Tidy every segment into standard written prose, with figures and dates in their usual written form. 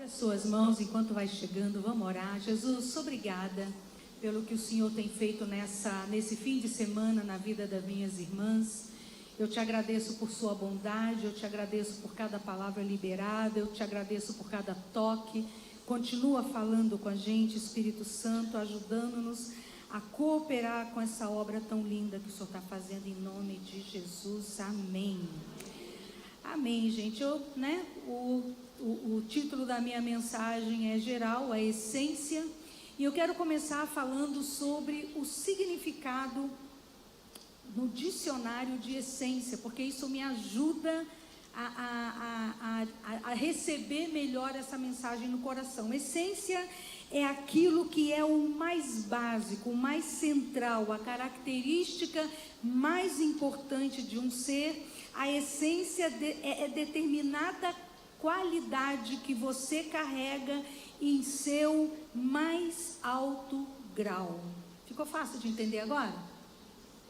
Suas mãos enquanto vai chegando, vamos orar. Jesus, obrigada pelo que o Senhor tem feito nesse fim de semana na vida das minhas irmãs. Eu te agradeço por sua bondade, eu te agradeço por cada palavra liberada, eu te agradeço por cada toque. Continua falando com a gente, Espírito Santo, ajudando-nos a cooperar com essa obra tão linda que o Senhor está fazendo em nome de Jesus. Amém. Amém, gente. O título da minha mensagem é geral, a essência, e eu quero começar falando sobre o significado no dicionário de essência, porque isso me ajuda a receber melhor essa mensagem no coração. Essência é aquilo que é o mais básico, o mais central, a característica mais importante de um ser. A essência é determinada qualidade que você carrega em seu mais alto grau. Ficou fácil de entender agora?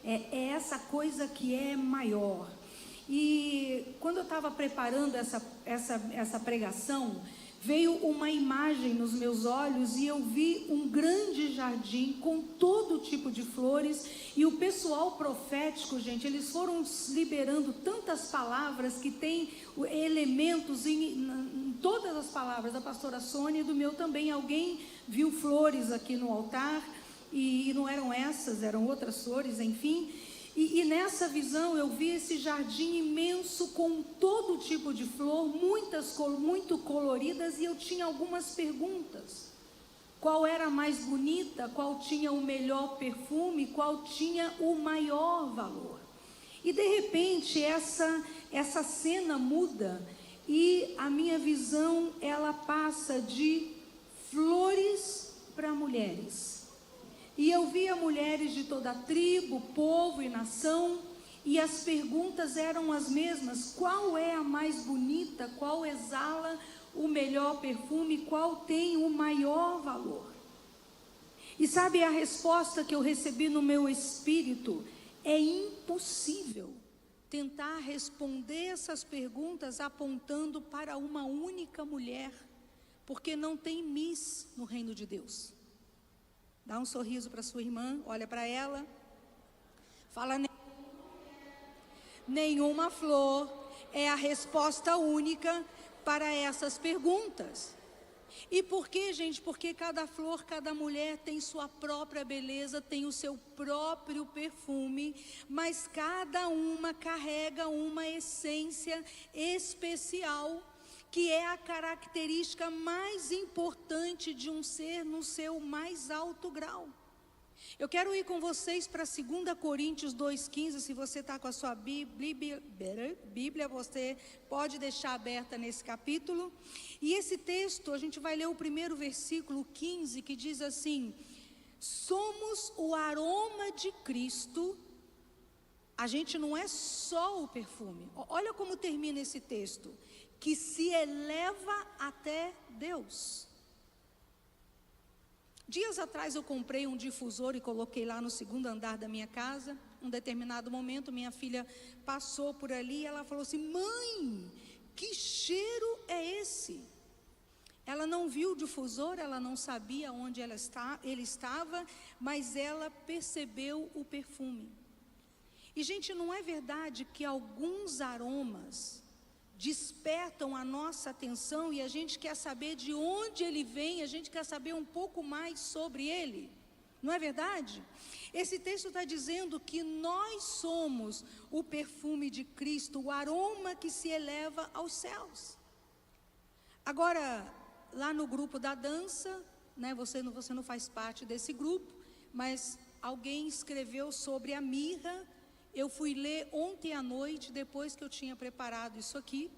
É essa coisa que é maior. E quando eu estava preparando essa pregação, veio uma imagem nos meus olhos e eu vi um grande jardim com todo tipo de flores, e o pessoal profético, gente, eles foram liberando tantas palavras que tem elementos em todas as palavras da pastora Sônia e do meu também. Alguém viu flores aqui no altar e não eram essas, eram outras flores, enfim. E nessa visão eu vi esse jardim imenso com todo tipo de flor, muito coloridas, e eu tinha algumas perguntas. Qual era a mais bonita? Qual tinha o melhor perfume? Qual tinha o maior valor? E de repente essa cena muda e a minha visão ela passa de flores para mulheres. E eu via mulheres de toda a tribo, povo e nação, e as perguntas eram as mesmas: qual é a mais bonita? Qual exala o melhor perfume? Qual tem o maior valor? E sabe a resposta que eu recebi no meu espírito? É impossível tentar responder essas perguntas apontando para uma única mulher, porque não tem Miss no reino de Deus. Dá um sorriso para sua irmã, olha para ela, fala: nenhuma flor é a resposta única para essas perguntas. E por quê, gente? Porque cada flor, cada mulher tem sua própria beleza, tem o seu próprio perfume, mas cada uma carrega uma essência especial, que é a característica mais importante de um ser no seu mais alto grau. Eu quero ir com vocês para 2 Coríntios 2,15, se você está com a sua Bíblia, você pode deixar aberta nesse capítulo. E esse texto, a gente vai ler o primeiro versículo 15, que diz assim: somos o aroma de Cristo. A gente não é só o perfume. Olha como termina esse texto: que se eleva até Deus. Dias atrás eu comprei um difusor e coloquei lá no segundo andar da minha casa. Um determinado momento minha filha passou por ali e ela falou assim: mãe, que cheiro é esse? Ela não viu o difusor, ela não sabia onde ele estava, mas ela percebeu o perfume. E gente, não é verdade que alguns aromas despertam a nossa atenção e a gente quer saber de onde ele vem, a gente quer saber um pouco mais sobre ele? Não é verdade? Esse texto está dizendo que nós somos o perfume de Cristo, o aroma que se eleva aos céus. Agora, lá no grupo da dança, né, você não faz parte desse grupo, mas alguém escreveu sobre a mirra. Eu fui ler ontem à noite, depois que eu tinha preparado isso aqui.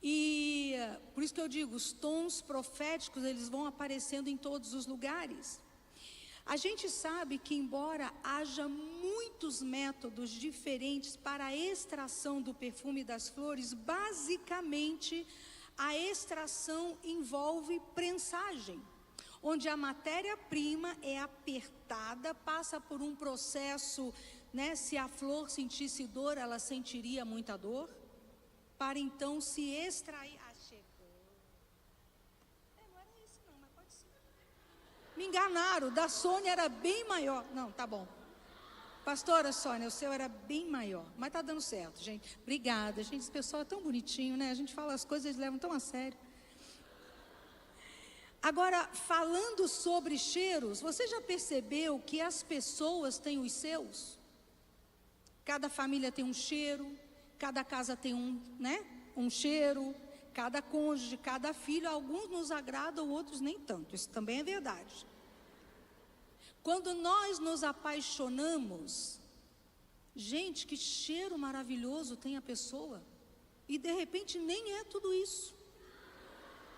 E por isso que eu digo, os tons proféticos, eles vão aparecendo em todos os lugares. A gente sabe que, embora haja muitos métodos diferentes para a extração do perfume das flores, basicamente a extração envolve prensagem, onde a matéria-prima é apertada, passa por um processo, né? Se a flor sentisse dor, ela sentiria muita dor, para então se extrair. Me enganaram, o da Sônia era bem maior. Não, tá bom. Pastora Sônia, o seu era bem maior, mas está dando certo, gente. Obrigada, gente, esse pessoal é tão bonitinho, né? A gente fala as coisas, eles levam tão a sério. Agora, falando sobre cheiros, você já percebeu que as pessoas têm os seus? Cada família tem um cheiro, cada casa tem um cheiro, cada cônjuge, cada filho, alguns nos agradam, outros nem tanto, isso também é verdade. Quando nós nos apaixonamos, gente, que cheiro maravilhoso tem a pessoa, e de repente nem é tudo isso.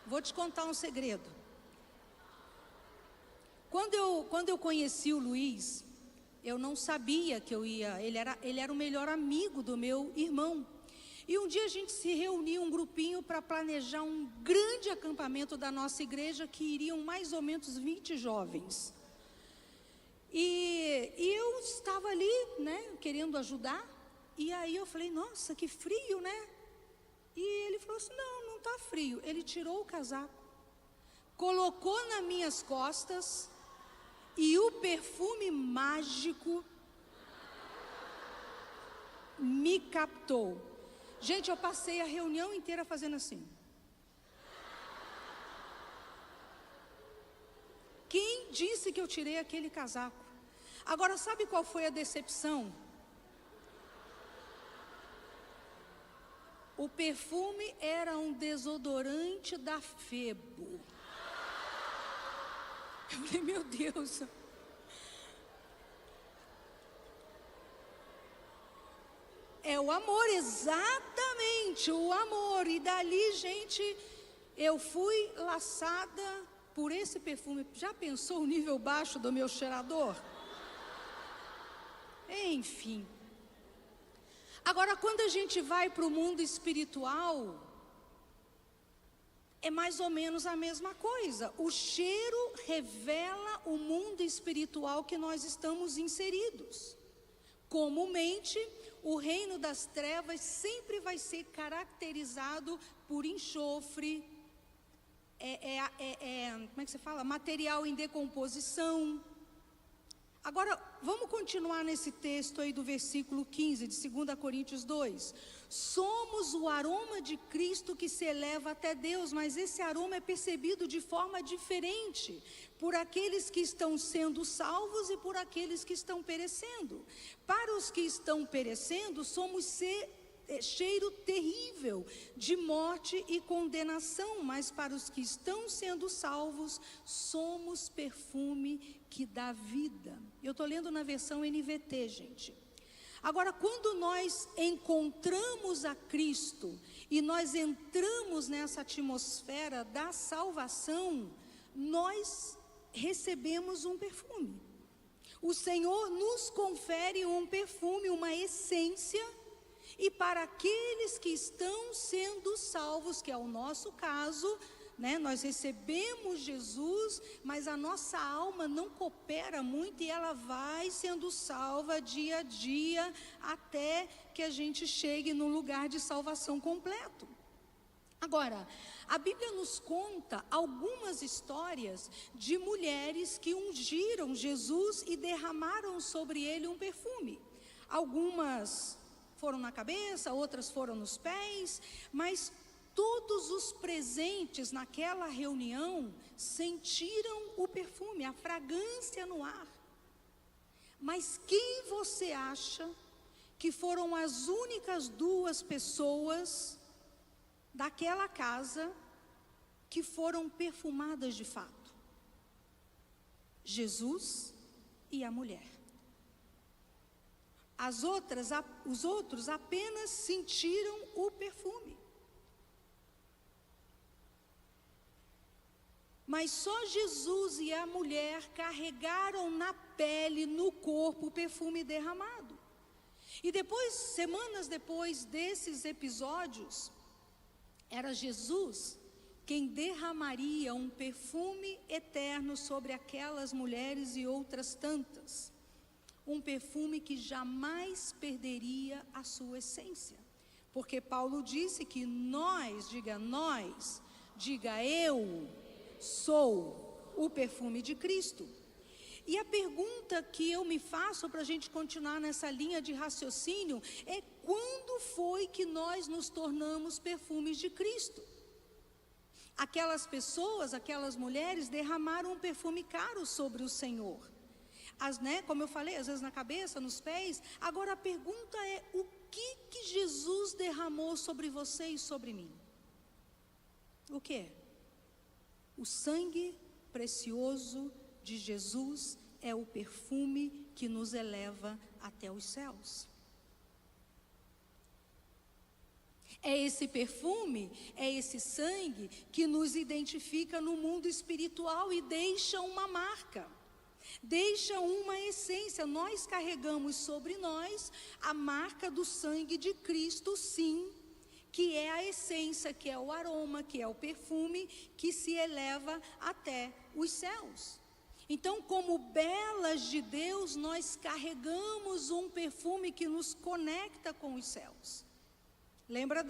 Vou te contar um segredo. Quando eu conheci o Luiz, eu não sabia que eu ia, ele era o melhor amigo do meu irmão. E um dia a gente se reuniu, um grupinho, para planejar um grande acampamento da nossa igreja, que iriam mais ou menos 20 jovens. E eu estava ali, querendo ajudar, e aí eu falei, nossa, que frio, né? E ele falou assim, não está frio. Ele tirou o casaco, colocou nas minhas costas, e o perfume mágico me captou. Gente, eu passei a reunião inteira fazendo assim. Quem disse que eu tirei aquele casaco? Agora, sabe qual foi a decepção? O perfume era um desodorante da Febo. Eu falei, meu Deus. É o amor, exatamente, o amor. E dali, gente, eu fui laçada por esse perfume. Já pensou o nível baixo do meu cheirador? Enfim. Agora, quando a gente vai para o mundo espiritual, é mais ou menos a mesma coisa. O cheiro revela o mundo espiritual que nós estamos inseridos. Comumente, o reino das trevas sempre vai ser caracterizado por enxofre, como é que você fala? Material em decomposição. Agora, vamos continuar nesse texto aí do versículo 15 de 2 Coríntios 2. Somos o aroma de Cristo que se eleva até Deus, mas esse aroma é percebido de forma diferente por aqueles que estão sendo salvos e por aqueles que estão perecendo. Para os que estão perecendo, somos cheiro terrível de morte e condenação, mas para os que estão sendo salvos, somos perfume que dá vida. Eu estou lendo na versão NVT, gente. Agora, quando nós encontramos a Cristo e nós entramos nessa atmosfera da salvação, nós recebemos um perfume. O Senhor nos confere um perfume, uma essência. E para aqueles que estão sendo salvos, que é o nosso caso, nós recebemos Jesus, mas a nossa alma não coopera muito e ela vai sendo salva dia a dia, até que a gente chegue no lugar de salvação completo. Agora, a Bíblia nos conta algumas histórias de mulheres que ungiram Jesus e derramaram sobre ele um perfume. Algumas foram na cabeça, outras foram nos pés, mas todos os presentes naquela reunião sentiram o perfume, a fragrância no ar. Mas quem você acha que foram as únicas duas pessoas daquela casa que foram perfumadas de fato? Jesus e a mulher. Os outros apenas sentiram o perfume. Mas só Jesus e a mulher carregaram na pele, no corpo, o perfume derramado. E depois, semanas depois desses episódios, era Jesus quem derramaria um perfume eterno sobre aquelas mulheres e outras tantas. Um perfume que jamais perderia a sua essência. Porque Paulo disse que nós, diga eu sou o perfume de Cristo. E a pergunta que eu me faço para a gente continuar nessa linha de raciocínio é: quando foi que nós nos tornamos perfumes de Cristo? Aquelas pessoas, aquelas mulheres derramaram um perfume caro sobre o Senhor. Como eu falei, às vezes na cabeça, nos pés. Agora a pergunta é: o que Jesus derramou sobre você e sobre mim? O que? O sangue precioso de Jesus é o perfume que nos eleva até os céus. É esse perfume, é esse sangue que nos identifica no mundo espiritual e deixa uma marca, deixa uma essência. Nós carregamos sobre nós a marca do sangue de Cristo, sim, que é a essência, que é o aroma, que é o perfume que se eleva até os céus. Então, como belas de Deus, nós carregamos um perfume que nos conecta com os céus. Lembra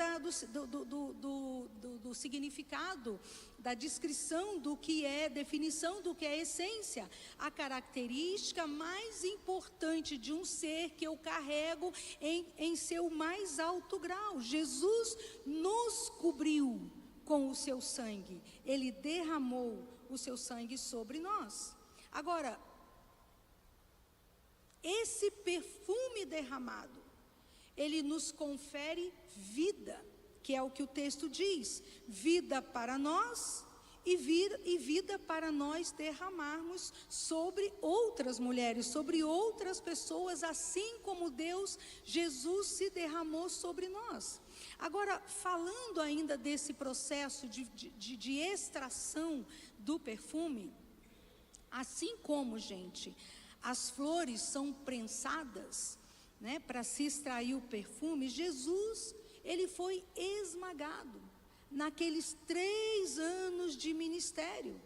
do significado, da descrição do que é, definição do que é essência? A característica mais importante de um ser que eu carrego em seu mais alto grau. Jesus nos cobriu com o seu sangue. Ele derramou o seu sangue sobre nós. Agora, esse perfume derramado, ele nos confere vida, que é o que o texto diz: vida para nós e vida para nós derramarmos sobre outras mulheres, sobre outras pessoas, assim como Jesus se derramou sobre nós. Agora, falando ainda desse processo de extração do perfume, assim como, gente, as flores são prensadas, para se extrair o perfume, Jesus, ele foi esmagado naqueles 3 anos de ministério.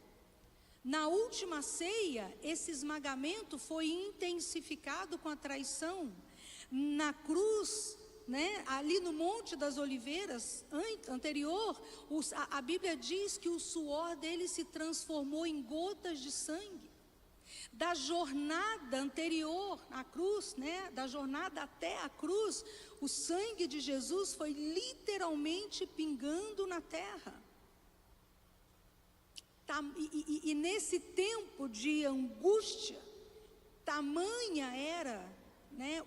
Na última ceia, esse esmagamento foi intensificado com a traição. Na cruz, ali no Monte das Oliveiras, anterior, a Bíblia diz que o suor dele se transformou em gotas de sangue. Da jornada anterior à cruz, da jornada até a cruz, o sangue de Jesus foi literalmente pingando na terra. E nesse tempo de angústia, tamanha era,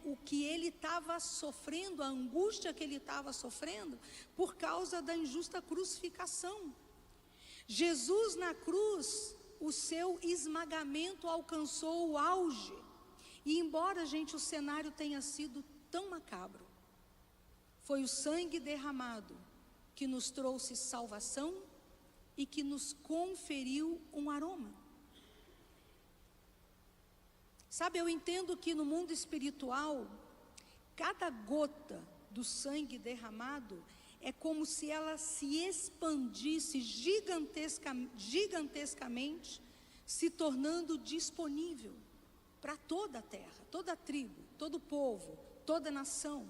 o que ele estava sofrendo, a angústia que ele estava sofrendo, por causa da injusta crucificação. Jesus na cruz, o seu esmagamento alcançou o auge. E embora, gente, o cenário tenha sido tão macabro, foi o sangue derramado que nos trouxe salvação e que nos conferiu um aroma. Sabe, eu entendo que no mundo espiritual, cada gota do sangue derramado é como se ela se expandisse gigantescamente, se tornando disponível para toda a terra, toda a tribo, todo o povo, toda a nação.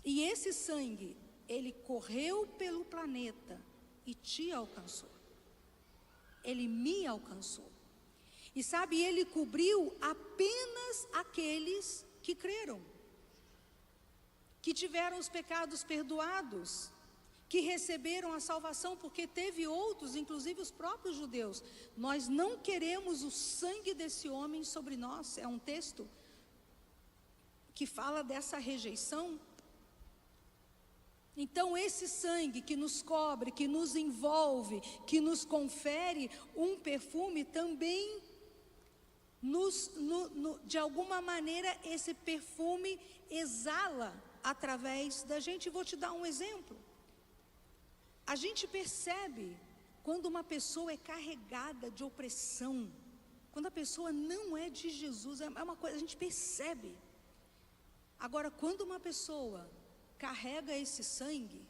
E esse sangue, ele correu pelo planeta e te alcançou. Ele me alcançou. E sabe, ele cobriu apenas aqueles que creram, que tiveram os pecados perdoados, que receberam a salvação, porque teve outros, inclusive os próprios judeus. Nós não queremos o sangue desse homem sobre nós. É um texto que fala dessa rejeição. Então esse sangue que nos cobre, que nos envolve, que nos confere um perfume, também de alguma maneira esse perfume exala através da gente. Vou te dar um exemplo. A gente percebe quando uma pessoa é carregada de opressão, quando a pessoa não é de Jesus, é uma coisa, a gente percebe. Agora, quando uma pessoa carrega esse sangue,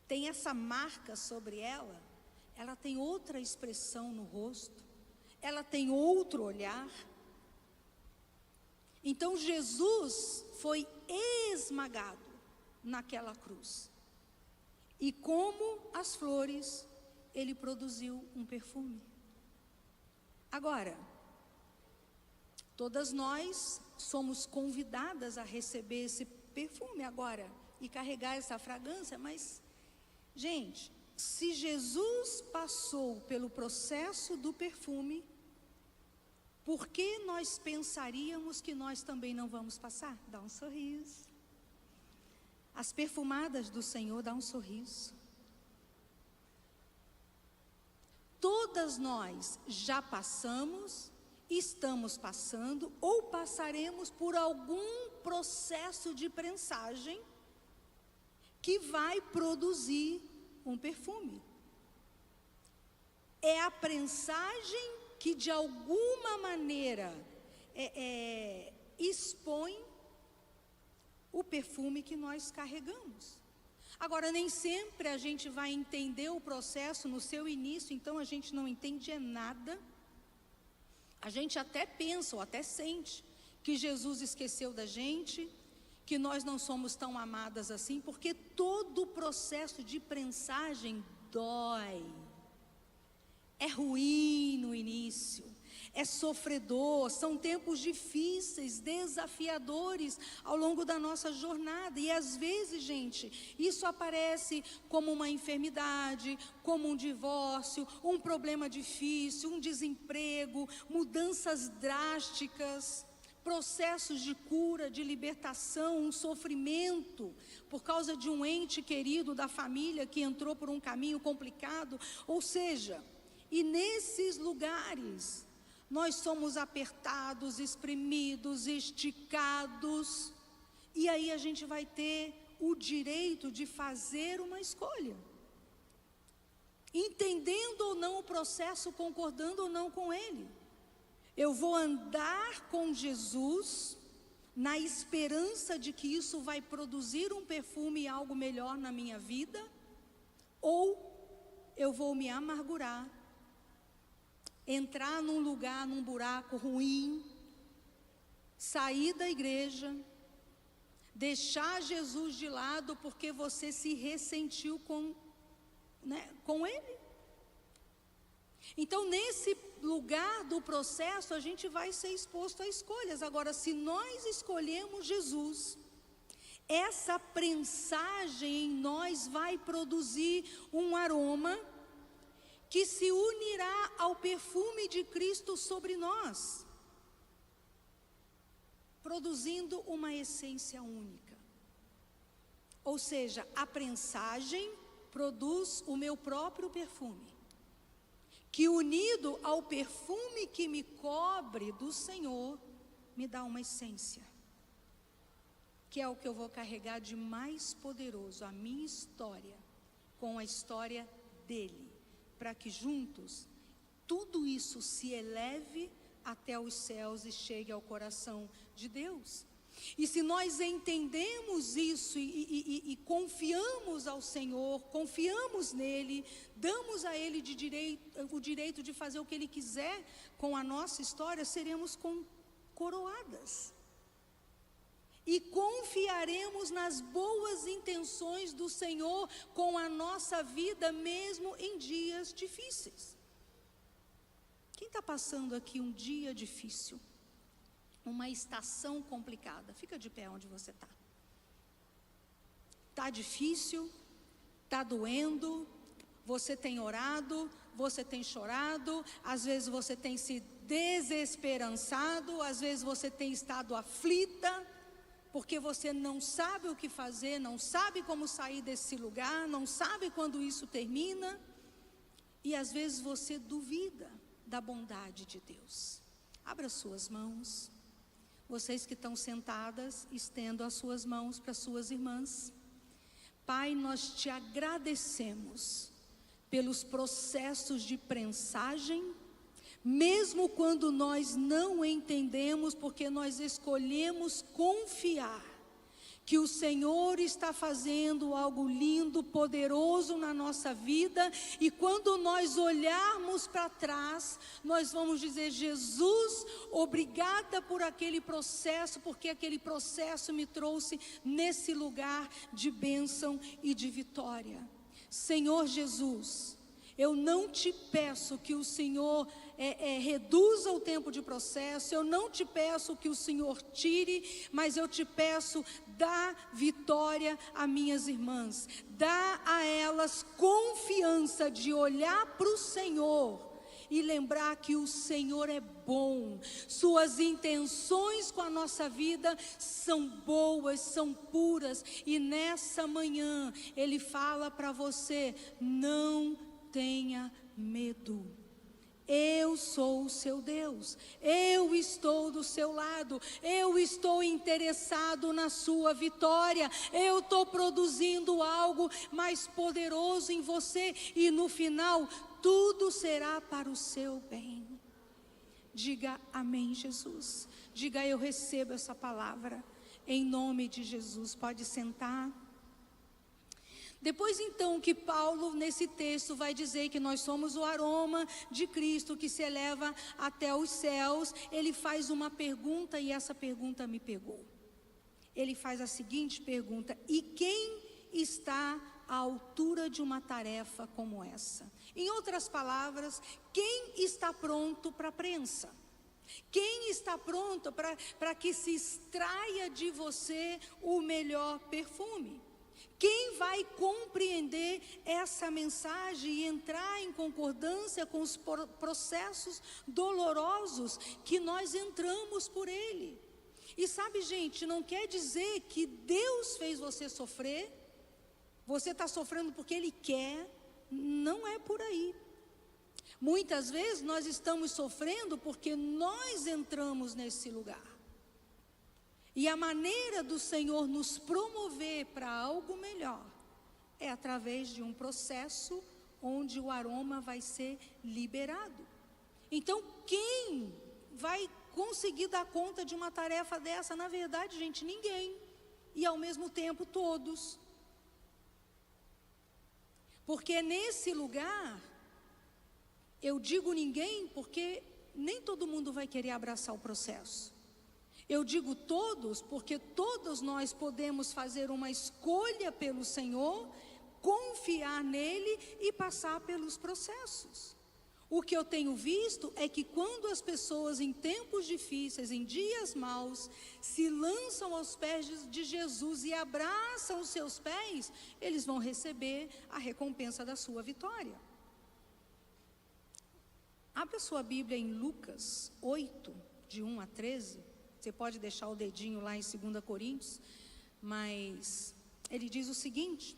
tem essa marca sobre ela, ela tem outra expressão no rosto, ela tem outro olhar. Então Jesus foi esmagado naquela cruz, e como as flores, ele produziu um perfume. Agora, todas nós somos convidadas a receber esse perfume agora e carregar essa fragrância, mas, gente, se Jesus passou pelo processo do perfume, por que nós pensaríamos que nós também não vamos passar? Dá um sorriso. As perfumadas do Senhor dão um sorriso. Todas nós já passamos, estamos passando ou passaremos por algum processo de prensagem que vai produzir um perfume. É a prensagem que de alguma maneira expõe o perfume que nós carregamos. Agora, nem sempre a gente vai entender o processo no seu início, então a gente não entende nada. A gente até pensa ou até sente que Jesus esqueceu da gente, que nós não somos tão amadas assim, porque todo o processo de prensagem dói. É ruim no início, é sofredor, são tempos difíceis, desafiadores ao longo da nossa jornada. E às vezes, gente, isso aparece como uma enfermidade, como um divórcio, um problema difícil, um desemprego, mudanças drásticas, processos de cura, de libertação, um sofrimento por causa de um ente querido da família que entrou por um caminho complicado. Ou seja, e nesses lugares nós somos apertados, espremidos, esticados, e aí a gente vai ter o direito de fazer uma escolha, entendendo ou não o processo, concordando ou não com ele. Eu vou andar com Jesus na esperança de que isso vai produzir um perfume e algo melhor na minha vida, ou eu vou me amargurar, entrar num lugar, num buraco ruim, sair da igreja, deixar Jesus de lado porque você se ressentiu com ele. Então, nesse lugar do processo, a gente vai ser exposto a escolhas. Agora, se nós escolhemos Jesus, essa prensagem em nós vai produzir um aroma que se unirá ao perfume de Cristo sobre nós, produzindo uma essência única. Ou seja, a prensagem produz o meu próprio perfume, que unido ao perfume que me cobre do Senhor, me dá uma essência, que é o que eu vou carregar de mais poderoso, a minha história, com a história dele, para que juntos, tudo isso se eleve até os céus e chegue ao coração de Deus. E se nós entendemos isso e confiamos ao Senhor, confiamos nele, damos a ele o direito de fazer o que ele quiser com a nossa história, seremos coroadas. E confiaremos nas boas intenções do Senhor com a nossa vida, mesmo em dias difíceis. Quem está passando aqui um dia difícil? Uma estação complicada? Fica de pé onde você está. Está difícil? Está doendo? Você tem orado? Você tem chorado? Às vezes você tem se desesperançado? Às vezes você tem estado aflita? Porque você não sabe o que fazer, não sabe como sair desse lugar, não sabe quando isso termina. E às vezes você duvida da bondade de Deus. Abra suas mãos. Vocês que estão sentadas, estendam as suas mãos para suas irmãs. Pai, nós te agradecemos pelos processos de prensagem, mesmo quando nós não entendemos, porque nós escolhemos confiar que o Senhor está fazendo algo lindo, poderoso na nossa vida, e quando nós olharmos para trás, nós vamos dizer: Jesus, obrigada por aquele processo, porque aquele processo me trouxe nesse lugar de bênção e de vitória. Senhor Jesus, Eu não te peço que o Senhor reduza o tempo de processo, eu não te peço que o Senhor tire, mas eu te peço, dá vitória a minhas irmãs, dá a elas confiança de olhar para o Senhor e lembrar que o Senhor é bom, suas intenções com a nossa vida são boas, são puras, e nessa manhã Ele fala para você: não tenha medo. Eu sou o seu Deus, eu estou do seu lado, eu estou interessado na sua vitória, eu estou produzindo algo mais poderoso em você, e no final, tudo será para o seu bem. Diga amém, Jesus. Diga: eu recebo essa palavra, em nome de Jesus. Pode sentar. Depois então que Paulo nesse texto vai dizer que nós somos o aroma de Cristo que se eleva até os céus, ele faz uma pergunta, e essa pergunta me pegou. Ele faz a seguinte pergunta: e quem está à altura de uma tarefa como essa? Em outras palavras, quem está pronto para a prensa? Quem está pronto para que se extraia de você o melhor perfume? Quem vai compreender essa mensagem e entrar em concordância com os processos dolorosos que nós entramos por ele? E sabe, gente, não quer dizer que Deus fez você sofrer, você está sofrendo porque Ele quer, não é por aí. Muitas vezes nós estamos sofrendo porque nós entramos nesse lugar. E a maneira do Senhor nos promover para algo melhor é através de um processo onde o aroma vai ser liberado. Então, quem vai conseguir dar conta de uma tarefa dessa? Na verdade, gente, ninguém. E ao mesmo tempo, todos. Porque nesse lugar, eu digo ninguém porque nem todo mundo vai querer abraçar o processo. Eu digo todos, porque todos nós podemos fazer uma escolha pelo Senhor, confiar nele e passar pelos processos. O que eu tenho visto é que quando as pessoas em tempos difíceis, em dias maus, se lançam aos pés de Jesus e abraçam os seus pés, eles vão receber a recompensa da sua vitória. Abra sua Bíblia em Lucas 8, de 1 a 13. Você pode deixar o dedinho lá em 2 Coríntios, mas ele diz o seguinte: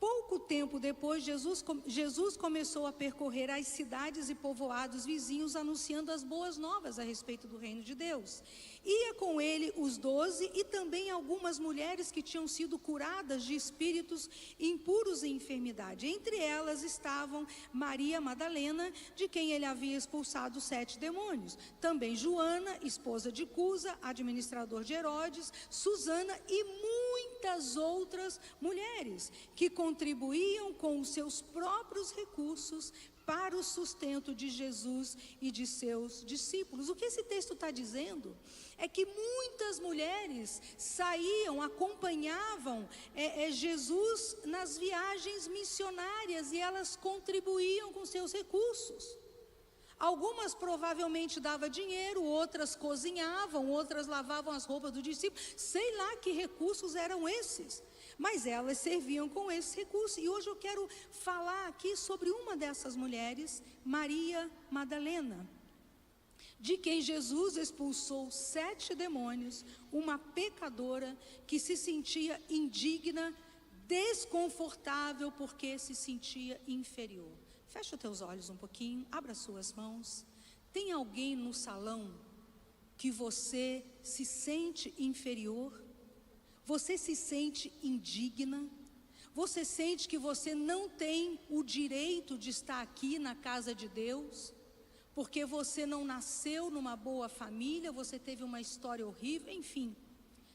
pouco tempo depois, Jesus começou a percorrer as cidades e povoados vizinhos, anunciando as boas novas a respeito do reino de Deus. Ia com ele os 12 e também algumas mulheres que tinham sido curadas de espíritos impuros e enfermidade. Entre elas estavam Maria Madalena, de quem ele havia expulsado 7 demônios. Também Joana, esposa de Cusa, administrador de Herodes, Susana e muitas outras mulheres que contribuíam com os seus próprios recursos para o sustento de Jesus e de seus discípulos. O que esse texto está dizendo é que muitas mulheres saíam, acompanhavam Jesus nas viagens missionárias, e elas contribuíam com seus recursos. Algumas provavelmente davam dinheiro, outras cozinhavam, outras lavavam as roupas do discípulo, sei lá que recursos eram esses, mas elas serviam com esse recurso. E hoje eu quero falar aqui sobre uma dessas mulheres, Maria Madalena, de quem Jesus expulsou 7 demônios, uma pecadora que se sentia indigna, desconfortável porque se sentia inferior. Fecha os teus olhos um pouquinho, abra suas mãos. Tem alguém no salão que você se sente inferior? Você se sente indigna? Você sente que você não tem o direito de estar aqui na casa de Deus? Porque você não nasceu numa boa família, você teve uma história horrível, enfim,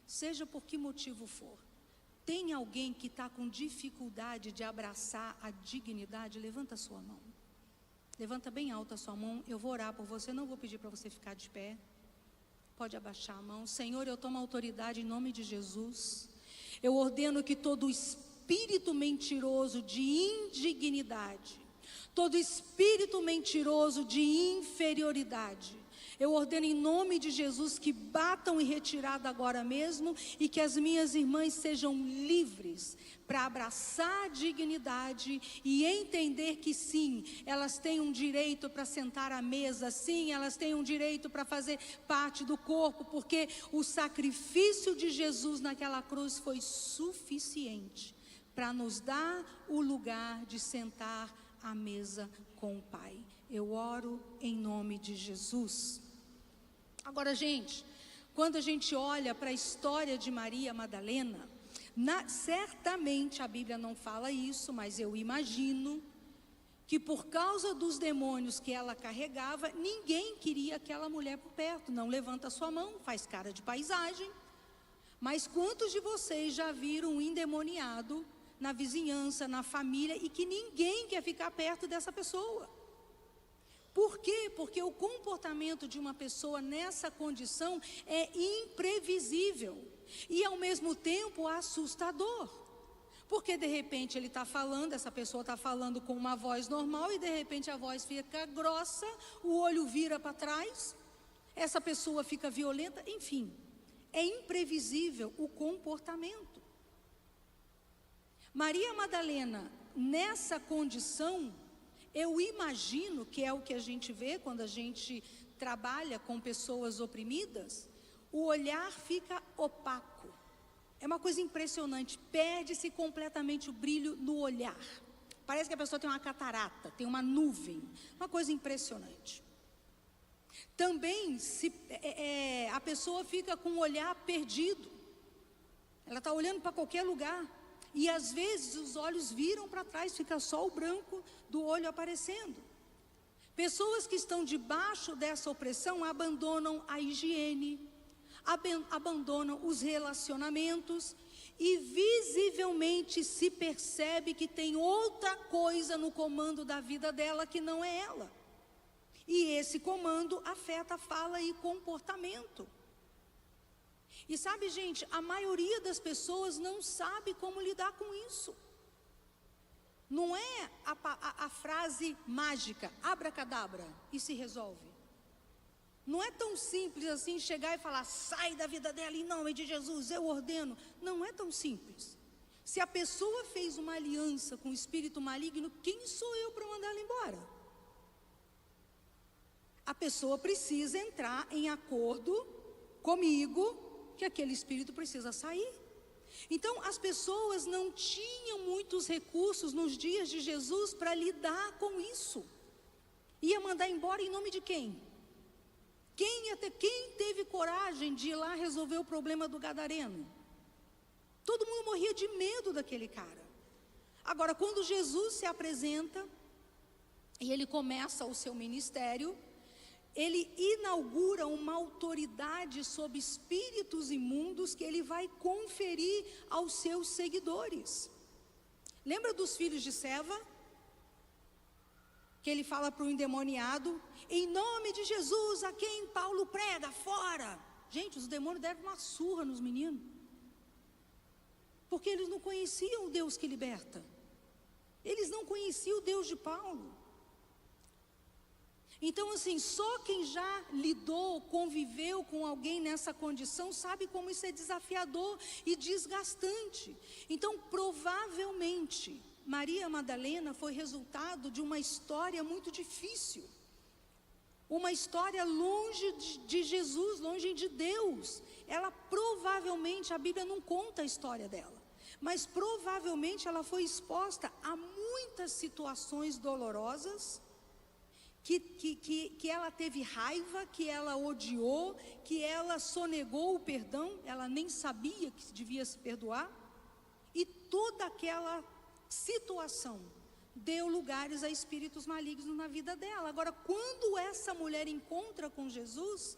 seja por que motivo for. Tem alguém que está com dificuldade de abraçar a dignidade? Levanta a sua mão. Levanta bem alta a sua mão. Eu vou orar por você, não vou pedir para você ficar de pé. Pode abaixar a mão. Senhor, eu tomo autoridade em nome de Jesus. Eu ordeno que todo espírito mentiroso de indignidade, todo espírito mentiroso de inferioridade. Eu ordeno em nome de Jesus que batam em retirada agora mesmo e que as minhas irmãs sejam livres para abraçar a dignidade e entender que sim, elas têm um direito para sentar à mesa, sim, elas têm um direito para fazer parte do corpo, porque o sacrifício de Jesus naquela cruz foi suficiente para nos dar o lugar de sentar à mesa com o Pai. Eu oro em nome de Jesus. Agora, gente, quando a gente olha para a história de Maria Madalena, certamente a Bíblia não fala isso, mas eu imagino que por causa dos demônios que ela carregava, ninguém queria aquela mulher por perto. Não levanta sua mão, faz cara de paisagem. Mas quantos de vocês já viram um endemoniado na vizinhança, na família, e que ninguém quer ficar perto dessa pessoa? Por quê? Porque o comportamento de uma pessoa nessa condição é imprevisível e ao mesmo tempo assustador. Porque de repente ele está falando, essa pessoa está falando com uma voz normal e de repente a voz fica grossa, o olho vira para trás, essa pessoa fica violenta, enfim, é imprevisível o comportamento. Maria Madalena, nessa condição, eu imagino que é o que a gente vê quando a gente trabalha com pessoas oprimidas, o olhar fica opaco. É uma coisa impressionante, perde-se completamente o brilho no olhar. Parece que a pessoa tem uma catarata, tem uma nuvem, uma coisa impressionante. Também a pessoa fica com o olhar perdido, ela está olhando para qualquer lugar. E às vezes os olhos viram para trás, fica só o branco do olho aparecendo. Pessoas que estão debaixo dessa opressão abandonam a higiene, abandonam os relacionamentos e visivelmente se percebe que tem outra coisa no comando da vida dela que não é ela. E esse comando afeta a fala e comportamento. E sabe, gente, a maioria das pessoas não sabe como lidar com isso. Não é a frase mágica, abracadabra, e se resolve. Não é tão simples assim chegar e falar, sai da vida dela em nome de Jesus, eu ordeno. Não é tão simples. Se a pessoa fez uma aliança com o espírito maligno, quem sou eu para mandar ela embora? A pessoa precisa entrar em acordo comigo, que aquele espírito precisa sair. Então as pessoas não tinham muitos recursos nos dias de Jesus para lidar com isso. Ia mandar embora em nome de quem? Quem teve coragem de ir lá resolver o problema do gadareno? Todo mundo morria de medo daquele cara. Agora, quando Jesus se apresenta e ele começa o seu ministério, ele inaugura uma autoridade sobre espíritos imundos que ele vai conferir aos seus seguidores. Lembra dos filhos de Seva? Que ele fala para o endemoniado, em nome de Jesus, a quem Paulo prega, fora. Gente, os demônios devem uma surra nos meninos. Porque eles não conheciam o Deus que liberta. Eles não conheciam o Deus de Paulo. Então, assim, só quem já lidou, conviveu com alguém nessa condição, sabe como isso é desafiador e desgastante. Então, provavelmente, Maria Madalena foi resultado de uma história muito difícil. Uma história longe de Jesus, longe de Deus. Ela provavelmente, a Bíblia não conta a história dela, mas provavelmente ela foi exposta a muitas situações dolorosas, que ela teve raiva, que ela odiou, que ela sonegou o perdão, ela nem sabia que devia se perdoar, e toda aquela situação deu lugares a espíritos malignos na vida dela. Agora, quando essa mulher encontra com Jesus,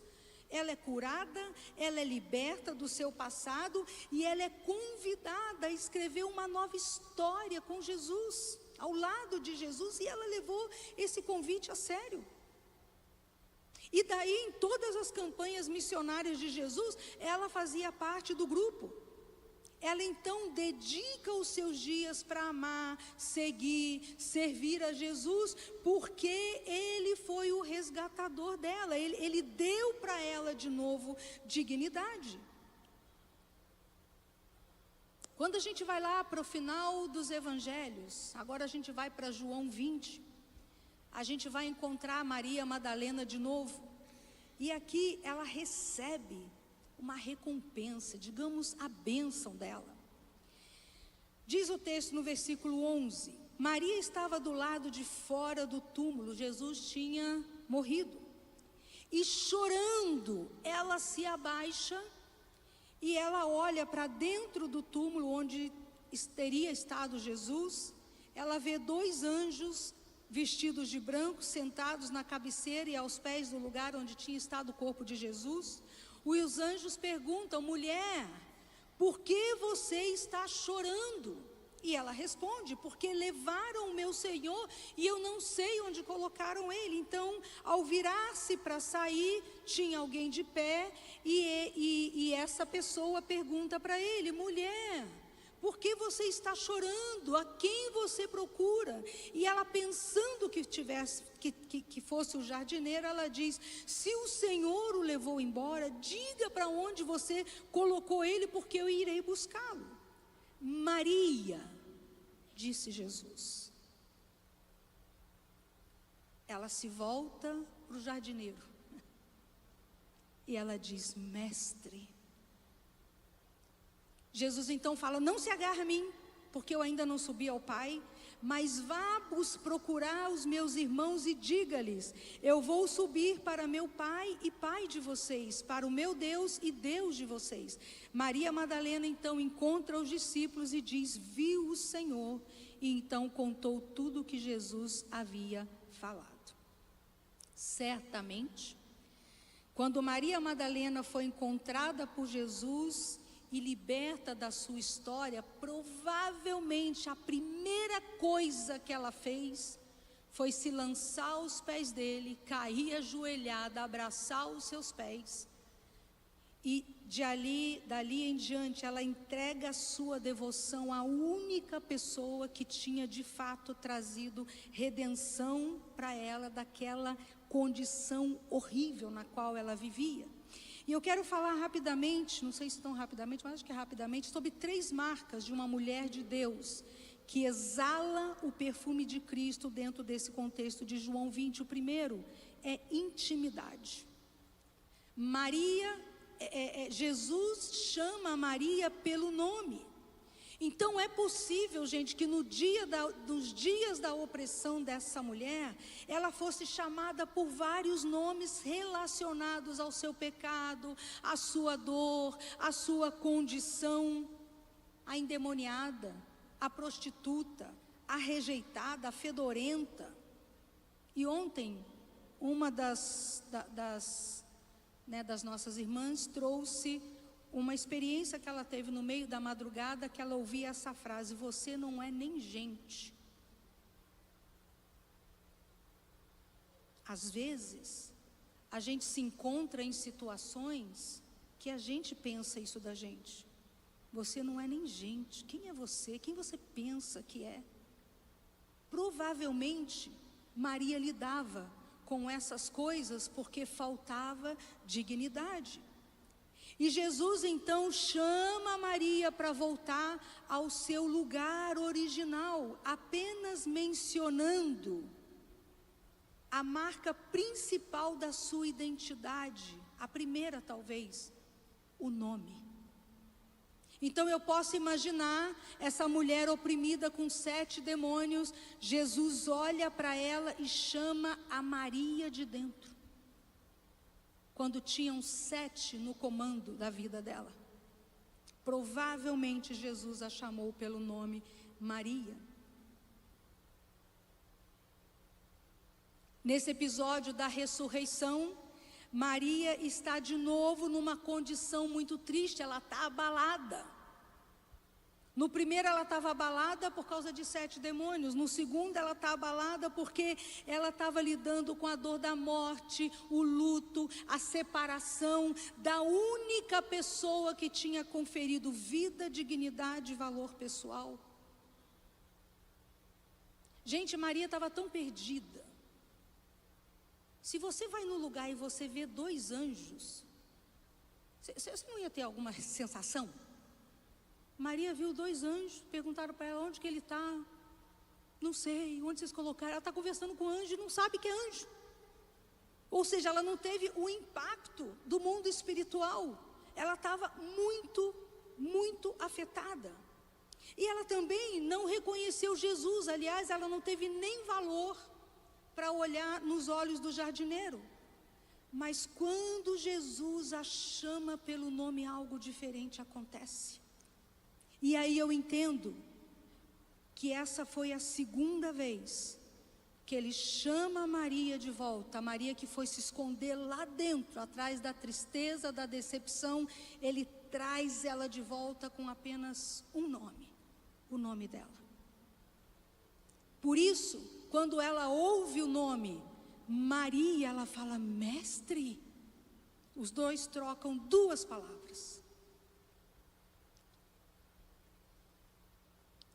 ela é curada, ela é liberta do seu passado e ela é convidada a escrever uma nova história com Jesus, ao lado de Jesus, e ela levou esse convite a sério. E daí, em todas as campanhas missionárias de Jesus, ela fazia parte do grupo. ela então dedica os seus dias para amar, seguir, servir a Jesus, porque Ele foi o resgatador dela, Ele deu para ela de novo dignidade. Quando a gente vai lá para o final dos evangelhos, agora a gente vai para João 20, a gente vai encontrar Maria Madalena de novo, e aqui ela recebe uma recompensa, digamos, a bênção dela. Diz o texto no versículo 11, Maria estava do lado de fora do túmulo, Jesus tinha morrido, e chorando, ela se abaixa, e ela olha para dentro do túmulo onde teria estado Jesus, ela vê 2 anjos vestidos de branco, sentados na cabeceira e aos pés do lugar onde tinha estado o corpo de Jesus. Os anjos perguntam, mulher, por que você está chorando? E ela responde, porque levaram o meu Senhor e eu não sei onde colocaram ele. Então, ao virar-se para sair, tinha alguém de pé e essa pessoa pergunta para ele, mulher, por que você está chorando? A quem você procura? E ela, pensando que fosse o jardineiro, ela diz, se o Senhor o levou embora, diga para onde você colocou ele, porque eu irei buscá-lo. Maria, disse Jesus. Ela se volta para o jardineiro e ela diz, mestre. Jesus então fala, não se agarre a mim, porque eu ainda não subi ao Pai, mas vá procurar os meus irmãos e diga-lhes, eu vou subir para meu Pai e Pai de vocês, para o meu Deus e Deus de vocês. Maria Madalena então encontra os discípulos e diz, viu o Senhor, e então contou tudo o que Jesus havia falado. Certamente, quando Maria Madalena foi encontrada por Jesus e liberta da sua história, provavelmente a primeira coisa que ela fez foi se lançar aos pés dele, cair ajoelhada, abraçar os seus pés, e dali em diante ela entrega a sua devoção à única pessoa que tinha de fato trazido redenção para ela daquela condição horrível na qual ela vivia. E eu quero falar rapidamente, não sei se tão rapidamente, mas acho que rapidamente, sobre 3 marcas de uma mulher de Deus que exala o perfume de Cristo dentro desse contexto de João 20. O primeiro é intimidade. Jesus chama Maria pelo nome. Então é possível, gente, que nos dias da opressão dessa mulher, ela fosse chamada por vários nomes relacionados ao seu pecado, à sua dor, à sua condição, a endemoniada, a prostituta, a rejeitada, a fedorenta. E ontem, uma das nossas irmãs trouxe uma experiência que ela teve no meio da madrugada, que ela ouvia essa frase, você não é nem gente. Às vezes, a gente se encontra em situações que a gente pensa isso da gente. Você não é nem gente, quem é você? Quem você pensa que é? Provavelmente, Maria lidava com essas coisas porque faltava dignidade. E Jesus então chama Maria para voltar ao seu lugar original, apenas mencionando a marca principal da sua identidade, a primeira talvez, o nome. Então eu posso imaginar essa mulher oprimida com 7 demônios, Jesus olha para ela e chama a Maria de dentro. Quando tinham 7 no comando da vida dela. Provavelmente Jesus a chamou pelo nome Maria. Nesse episódio da ressurreição, Maria está de novo numa condição muito triste, ela está abalada. No primeiro ela estava abalada por causa de 7 demônios. No segundo ela está abalada porque ela estava lidando com a dor da morte, o luto, a separação da única pessoa que tinha conferido vida, dignidade e valor pessoal. Gente, Maria estava tão perdida. Se você vai no lugar e você vê 2 anjos, você não ia ter alguma sensação? Maria viu 2 anjos, perguntaram para ela onde que ele está. Não sei, onde vocês colocaram? Ela está conversando com o anjo e não sabe que é anjo. Ou seja, ela não teve o impacto do mundo espiritual. Ela estava muito afetada. E ela também não reconheceu Jesus. Aliás, ela não teve nem valor para olhar nos olhos do jardineiro. Mas quando Jesus a chama pelo nome, algo diferente acontece. E aí eu entendo que essa foi a segunda vez que ele chama Maria de volta. A Maria que foi se esconder lá dentro, atrás da tristeza, da decepção, ele traz ela de volta com apenas um nome, o nome dela. Por isso, quando ela ouve o nome Maria, ela fala, mestre. Os 2 trocam 2 palavras.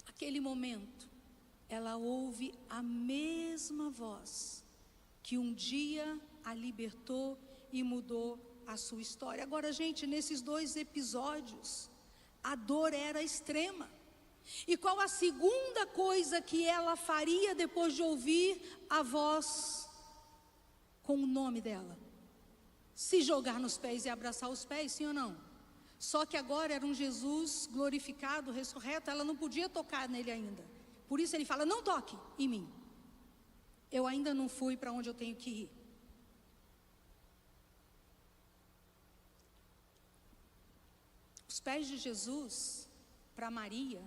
Naquele momento, ela ouve a mesma voz que um dia a libertou e mudou a sua história. Agora, gente, nesses 2 episódios, a dor era extrema. E qual a segunda coisa que ela faria depois de ouvir a voz com o nome dela? Se jogar nos pés e abraçar os pés, sim ou não? Só que agora era um Jesus glorificado, ressurreto, ela não podia tocar nele ainda. Por isso ele fala, não toque em mim. Eu ainda não fui para onde eu tenho que ir. Os pés de Jesus, para Maria,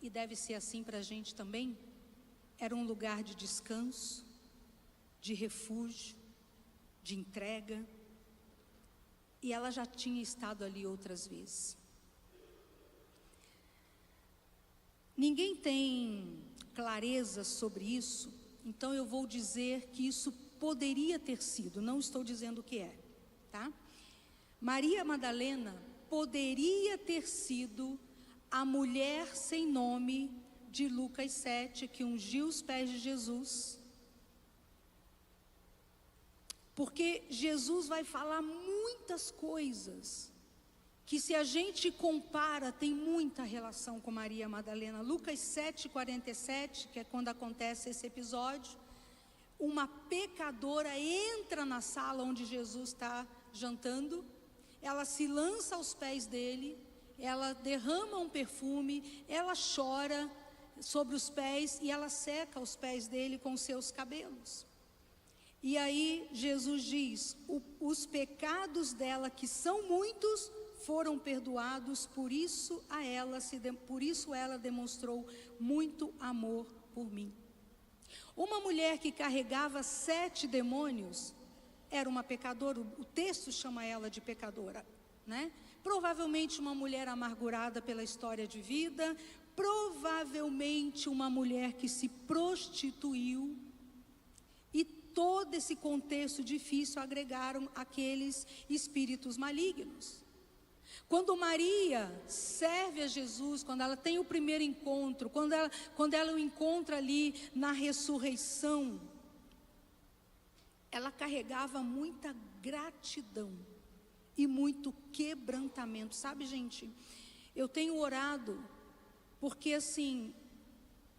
e deve ser assim para a gente também, era um lugar de descanso, de refúgio, de entrega. E ela já tinha estado ali outras vezes. Ninguém tem clareza sobre isso, então eu vou dizer que isso poderia ter sido, não estou dizendo que é, tá? Maria Madalena poderia ter sido a mulher sem nome de Lucas 7, que ungiu os pés de Jesus. Porque Jesus vai falar muitas coisas que, se a gente compara, tem muita relação com Maria Madalena. Lucas 7:47, que é quando acontece esse episódio, uma pecadora entra na sala onde Jesus está jantando, ela se lança aos pés dele, ela derrama um perfume, ela chora sobre os pés e ela seca os pés dele com seus cabelos. E aí Jesus diz, os pecados dela, que são muitos, foram perdoados, por isso ela demonstrou muito amor por mim. Uma mulher que carregava 7 demônios, era uma pecadora, o texto chama ela de pecadora, né? Provavelmente uma mulher amargurada pela história de vida, provavelmente uma mulher que se prostituiu, e todo esse contexto difícil agregaram aqueles espíritos malignos. Quando Maria serve a Jesus, quando ela tem o primeiro encontro, quando ela o encontra ali na ressurreição, ela carregava muita gratidão e muito quebrantamento. Sabe, gente, eu tenho orado, porque assim,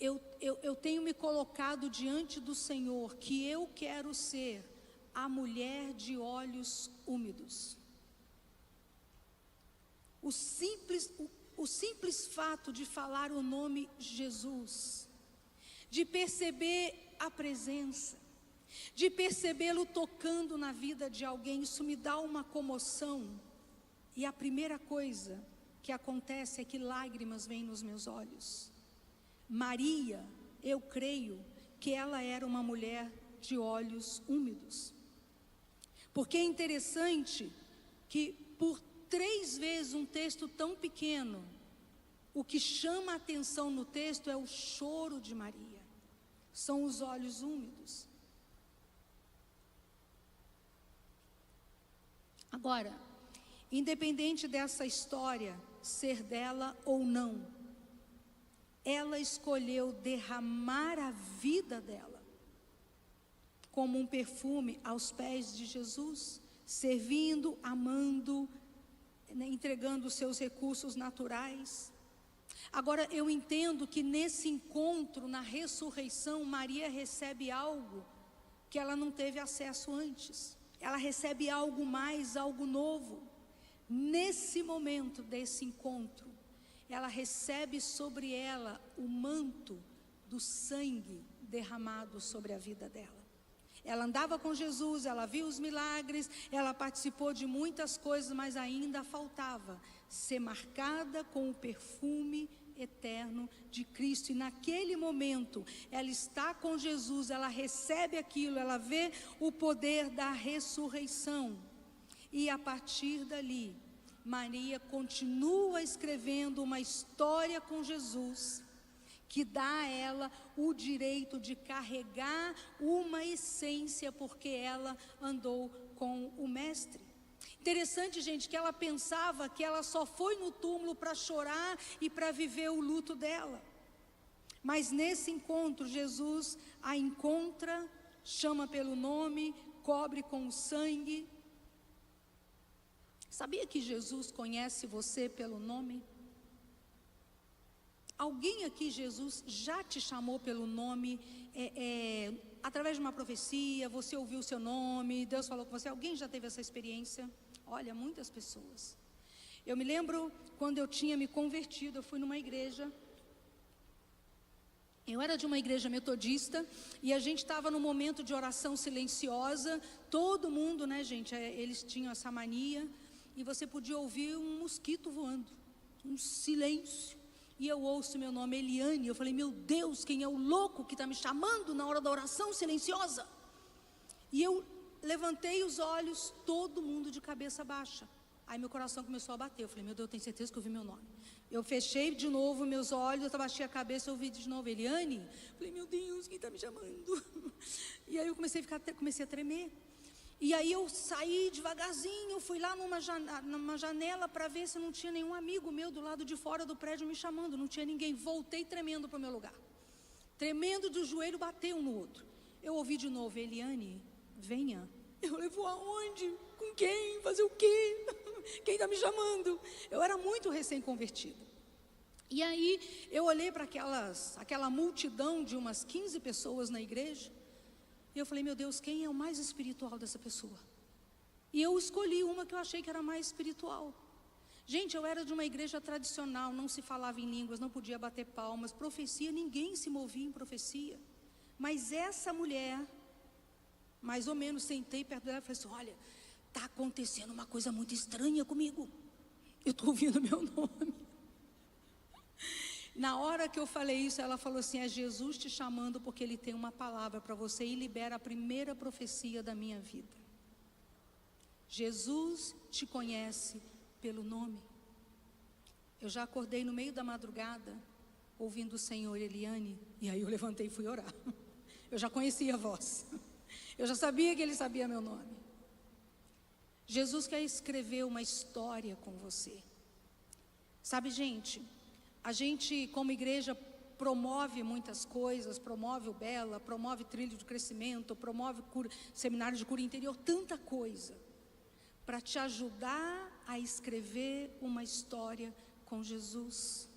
eu tenho me colocado diante do Senhor, que eu quero ser a mulher de olhos úmidos. O simples fato de falar o nome Jesus, de perceber a presença, de percebê-lo tocando na vida de alguém, isso me dá uma comoção. E a primeira coisa que acontece é que lágrimas vêm nos meus olhos. Maria, eu creio que ela era uma mulher de olhos úmidos. Porque é interessante que por 3 vezes um texto tão pequeno, o que chama a atenção no texto é o choro de Maria, são os olhos úmidos. Agora, independente dessa história ser dela ou não, ela escolheu derramar a vida dela como um perfume aos pés de Jesus, servindo, amando, entregando os seus recursos naturais. Agora, eu entendo que nesse encontro, na ressurreição, Maria recebe algo que ela não teve acesso antes. Ela recebe algo mais, algo novo. Nesse momento desse encontro, ela recebe sobre ela o manto do sangue derramado sobre a vida dela. Ela andava com Jesus, ela viu os milagres, ela participou de muitas coisas, mas ainda faltava ser marcada com o perfume eterno de Cristo. E naquele momento, ela está com Jesus, ela recebe aquilo, ela vê o poder da ressurreição. E a partir dali, Maria continua escrevendo uma história com Jesus, que dá a ela o direito de carregar uma essência, porque ela andou com o Mestre. Interessante, gente, que ela pensava que ela só foi no túmulo para chorar e para viver o luto dela. Mas nesse encontro, Jesus a encontra, chama pelo nome, cobre com o sangue. Sabia que Jesus conhece você pelo nome? Alguém aqui, Jesus já te chamou pelo nome, através de uma profecia, você ouviu o seu nome, Deus falou com você, alguém já teve essa experiência? Olha, muitas pessoas. Eu me lembro quando eu tinha me convertido, eu fui numa igreja, eu era de uma igreja metodista, e a gente estava num momento de oração silenciosa, todo mundo, né, gente, eles tinham essa mania, e você podia ouvir um mosquito voando, um silêncio. E eu ouço meu nome, Eliane. Eu falei, meu Deus, quem é o louco que está me chamando na hora da oração silenciosa? E eu levantei os olhos, todo mundo de cabeça baixa. Aí meu coração começou a bater. Eu falei, meu Deus, eu tenho certeza que eu ouvi meu nome. Eu fechei de novo meus olhos, eu abaixei a cabeça, eu ouvi de novo, Eliane. Eu falei, meu Deus, quem está me chamando? E aí eu comecei a tremer. E aí eu saí devagarzinho, fui lá numa janela para ver se não tinha nenhum amigo meu do lado de fora do prédio me chamando, não tinha ninguém. Voltei tremendo para o meu lugar, tremendo do joelho, bateu um no outro. Eu ouvi de novo, Eliane, venha. Eu falei, vou aonde? Com quem? Fazer o quê? Quem está me chamando? Eu era muito recém-convertida. E aí eu olhei para aquela multidão de umas 15 pessoas na igreja, e eu falei, meu Deus, quem é o mais espiritual dessa pessoa? E eu escolhi uma que eu achei que era mais espiritual. Gente, eu era de uma igreja tradicional, não se falava em línguas, não podia bater palmas, profecia, ninguém se movia em profecia. Mas essa mulher, mais ou menos, sentei perto dela e falei assim, olha, está acontecendo uma coisa muito estranha comigo. Eu estou ouvindo meu nome. Na hora que eu falei isso, ela falou assim, é Jesus te chamando porque Ele tem uma palavra para você e libera a primeira profecia da minha vida. Jesus te conhece pelo nome. Eu já acordei no meio da madrugada, ouvindo o Senhor, Eliane, e aí eu levantei e fui orar. Eu já conhecia a voz, eu já sabia que Ele sabia meu nome. Jesus quer escrever uma história com você. Sabe, gente, a gente como igreja promove muitas coisas, promove o Bela, promove trilho de crescimento, promove seminário de cura interior, tanta coisa, para te ajudar a escrever uma história com Jesus.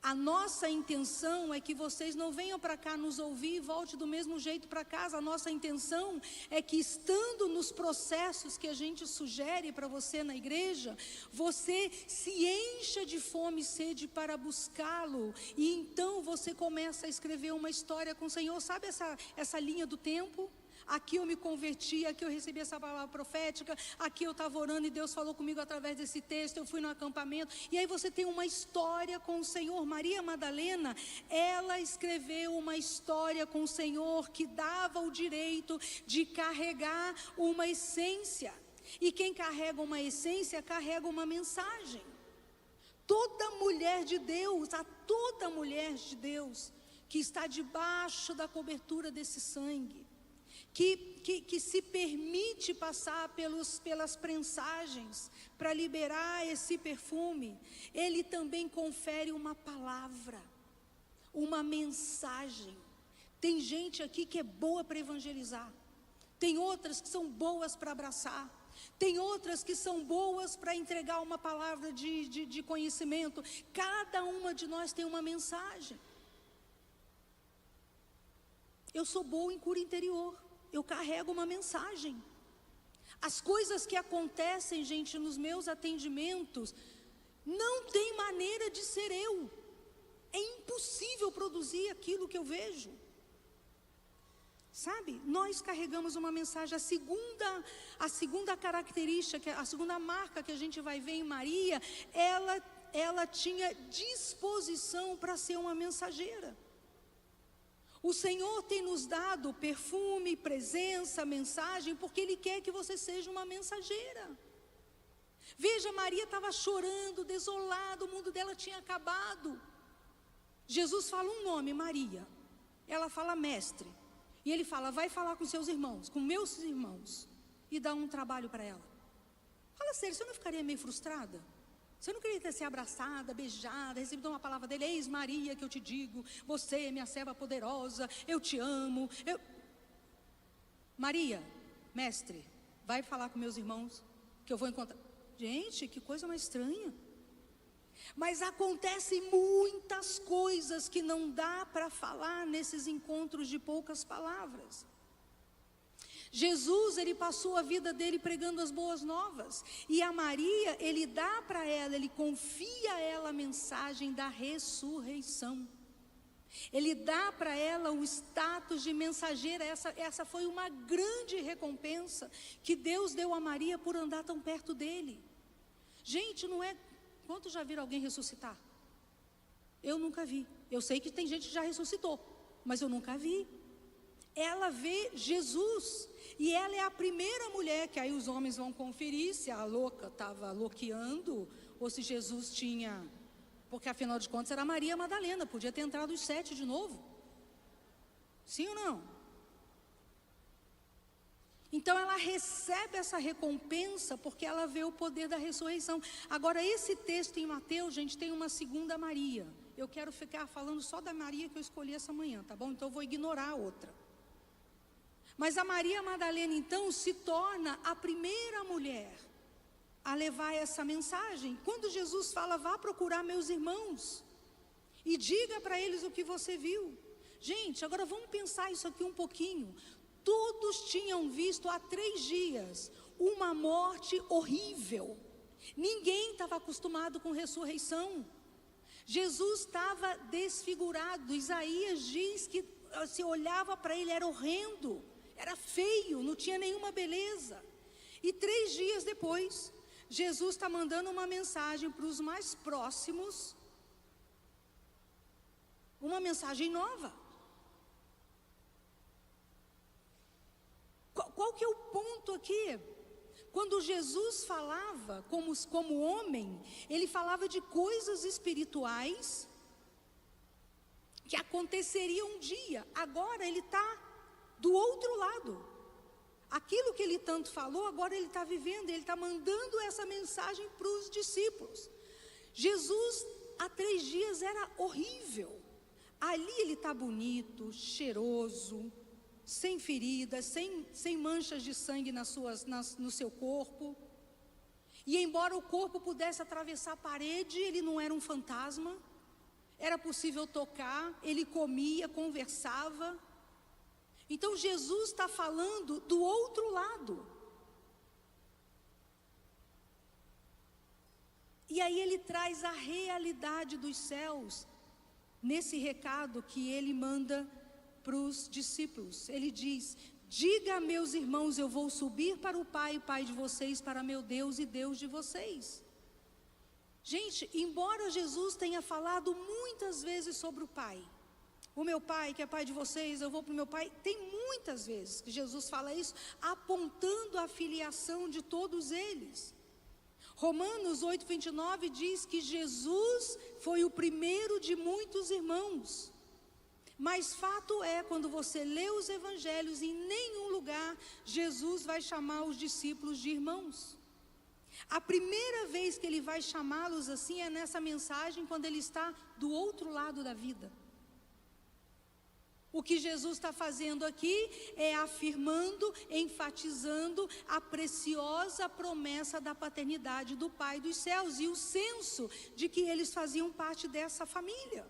A nossa intenção é que vocês não venham para cá nos ouvir e volte do mesmo jeito para casa. A nossa intenção é que, estando nos processos que a gente sugere para você na igreja, você se encha de fome e sede para buscá-lo, e então você começa a escrever uma história com o Senhor. Sabe essa linha do tempo? Aqui eu me converti, aqui eu recebi essa palavra profética, aqui eu estava orando e Deus falou comigo através desse texto, eu fui no acampamento, e aí você tem uma história com o Senhor. Maria Madalena, ela escreveu uma história com o Senhor que dava o direito de carregar uma essência, e quem carrega uma essência, carrega uma mensagem. toda mulher de Deus, a toda mulher de Deus que está debaixo da cobertura desse sangue, que se permite passar pelas prensagens para liberar esse perfume, ele também confere uma palavra, uma mensagem. Tem gente aqui que é boa para evangelizar, tem outras que são boas para abraçar, tem outras que são boas para entregar uma palavra de conhecimento. Cada uma de nós tem uma mensagem. Eu sou boa em cura interior, eu carrego uma mensagem. As coisas que acontecem, gente, nos meus atendimentos, não tem maneira de ser eu. É impossível produzir aquilo que eu vejo. Sabe, nós carregamos uma mensagem. A segunda característica, a segunda marca que a gente vai ver em Maria, ela tinha disposição para ser uma mensageira. O Senhor tem nos dado perfume, presença, mensagem, porque Ele quer que você seja uma mensageira. Veja, Maria estava chorando, desolada, o mundo dela tinha acabado. Jesus fala um nome, Maria. Ela fala mestre. E Ele fala, vai falar com seus irmãos, com meus irmãos, e dá um trabalho para ela. Fala sério, você não ficaria meio frustrada? Você não queria ter sido abraçada, beijada, recebido uma palavra dele, eis Maria que eu te digo, você é minha serva poderosa, eu te amo. Maria, mestre, vai falar com meus irmãos, que eu vou encontrar. Gente, que coisa mais estranha. Mas acontecem muitas coisas que não dá para falar nesses encontros de poucas palavras. Jesus, ele passou a vida dele pregando as boas novas, e a Maria, ele dá para ela, ele confia a ela a mensagem da ressurreição. Ele dá para ela o status de mensageira. Essa foi uma grande recompensa que Deus deu a Maria por andar tão perto dele. Gente, não é... Quantos já viram alguém ressuscitar? Eu nunca vi. Eu sei que tem gente que já ressuscitou, mas eu nunca vi. Ela vê Jesus, e ela é a primeira mulher, que aí os homens vão conferir se a louca estava loqueando, ou se Jesus tinha, porque afinal de contas era Maria Madalena, podia ter entrado os 7 de novo. Sim ou não? Então ela recebe essa recompensa, porque ela vê o poder da ressurreição. Agora esse texto em Mateus, gente, tem uma segunda Maria. Eu quero ficar falando só da Maria que eu escolhi essa manhã, tá bom? Então eu vou ignorar a outra. Mas a Maria Madalena, então, se torna a primeira mulher a levar essa mensagem. Quando Jesus fala, vá procurar meus irmãos e diga para eles o que você viu. Gente, agora vamos pensar isso aqui um pouquinho. Todos tinham visto há 3 dias uma morte horrível. Ninguém estava acostumado com ressurreição. Jesus estava desfigurado. Isaías diz que se olhava para ele era horrendo. Era feio, não tinha nenhuma beleza. E 3 dias depois, Jesus está mandando uma mensagem para os mais próximos. Uma mensagem nova. Qual que é o ponto aqui? Quando Jesus falava como homem, ele falava de coisas espirituais que aconteceriam um dia. Agora ele está do outro lado. Aquilo que ele tanto falou, agora ele está vivendo, ele está mandando essa mensagem para os discípulos. Jesus, há 3 dias, era horrível. Ali ele está bonito, cheiroso, sem feridas, sem manchas de sangue no seu corpo. E embora o corpo pudesse atravessar a parede, ele não era um fantasma. Era possível tocar, ele comia, conversava. Então Jesus está falando do outro lado. E aí ele traz a realidade dos céus nesse recado que ele manda para os discípulos. Ele diz, diga a meus irmãos, eu vou subir para o Pai, Pai de vocês, para meu Deus e Deus de vocês. Gente, embora Jesus tenha falado muitas vezes sobre o Pai, o meu Pai que é Pai de vocês, eu vou para o meu Pai, tem muitas vezes que Jesus fala isso, apontando a filiação de todos eles. Romanos 8:29 diz que Jesus foi o primeiro de muitos irmãos. Mas fato é, quando você lê os evangelhos, em nenhum lugar Jesus vai chamar os discípulos de irmãos. A primeira vez que ele vai chamá-los assim é nessa mensagem, quando ele está do outro lado da vida. O que Jesus está fazendo aqui é afirmando, enfatizando a preciosa promessa da paternidade do Pai dos céus e o senso de que eles faziam parte dessa família.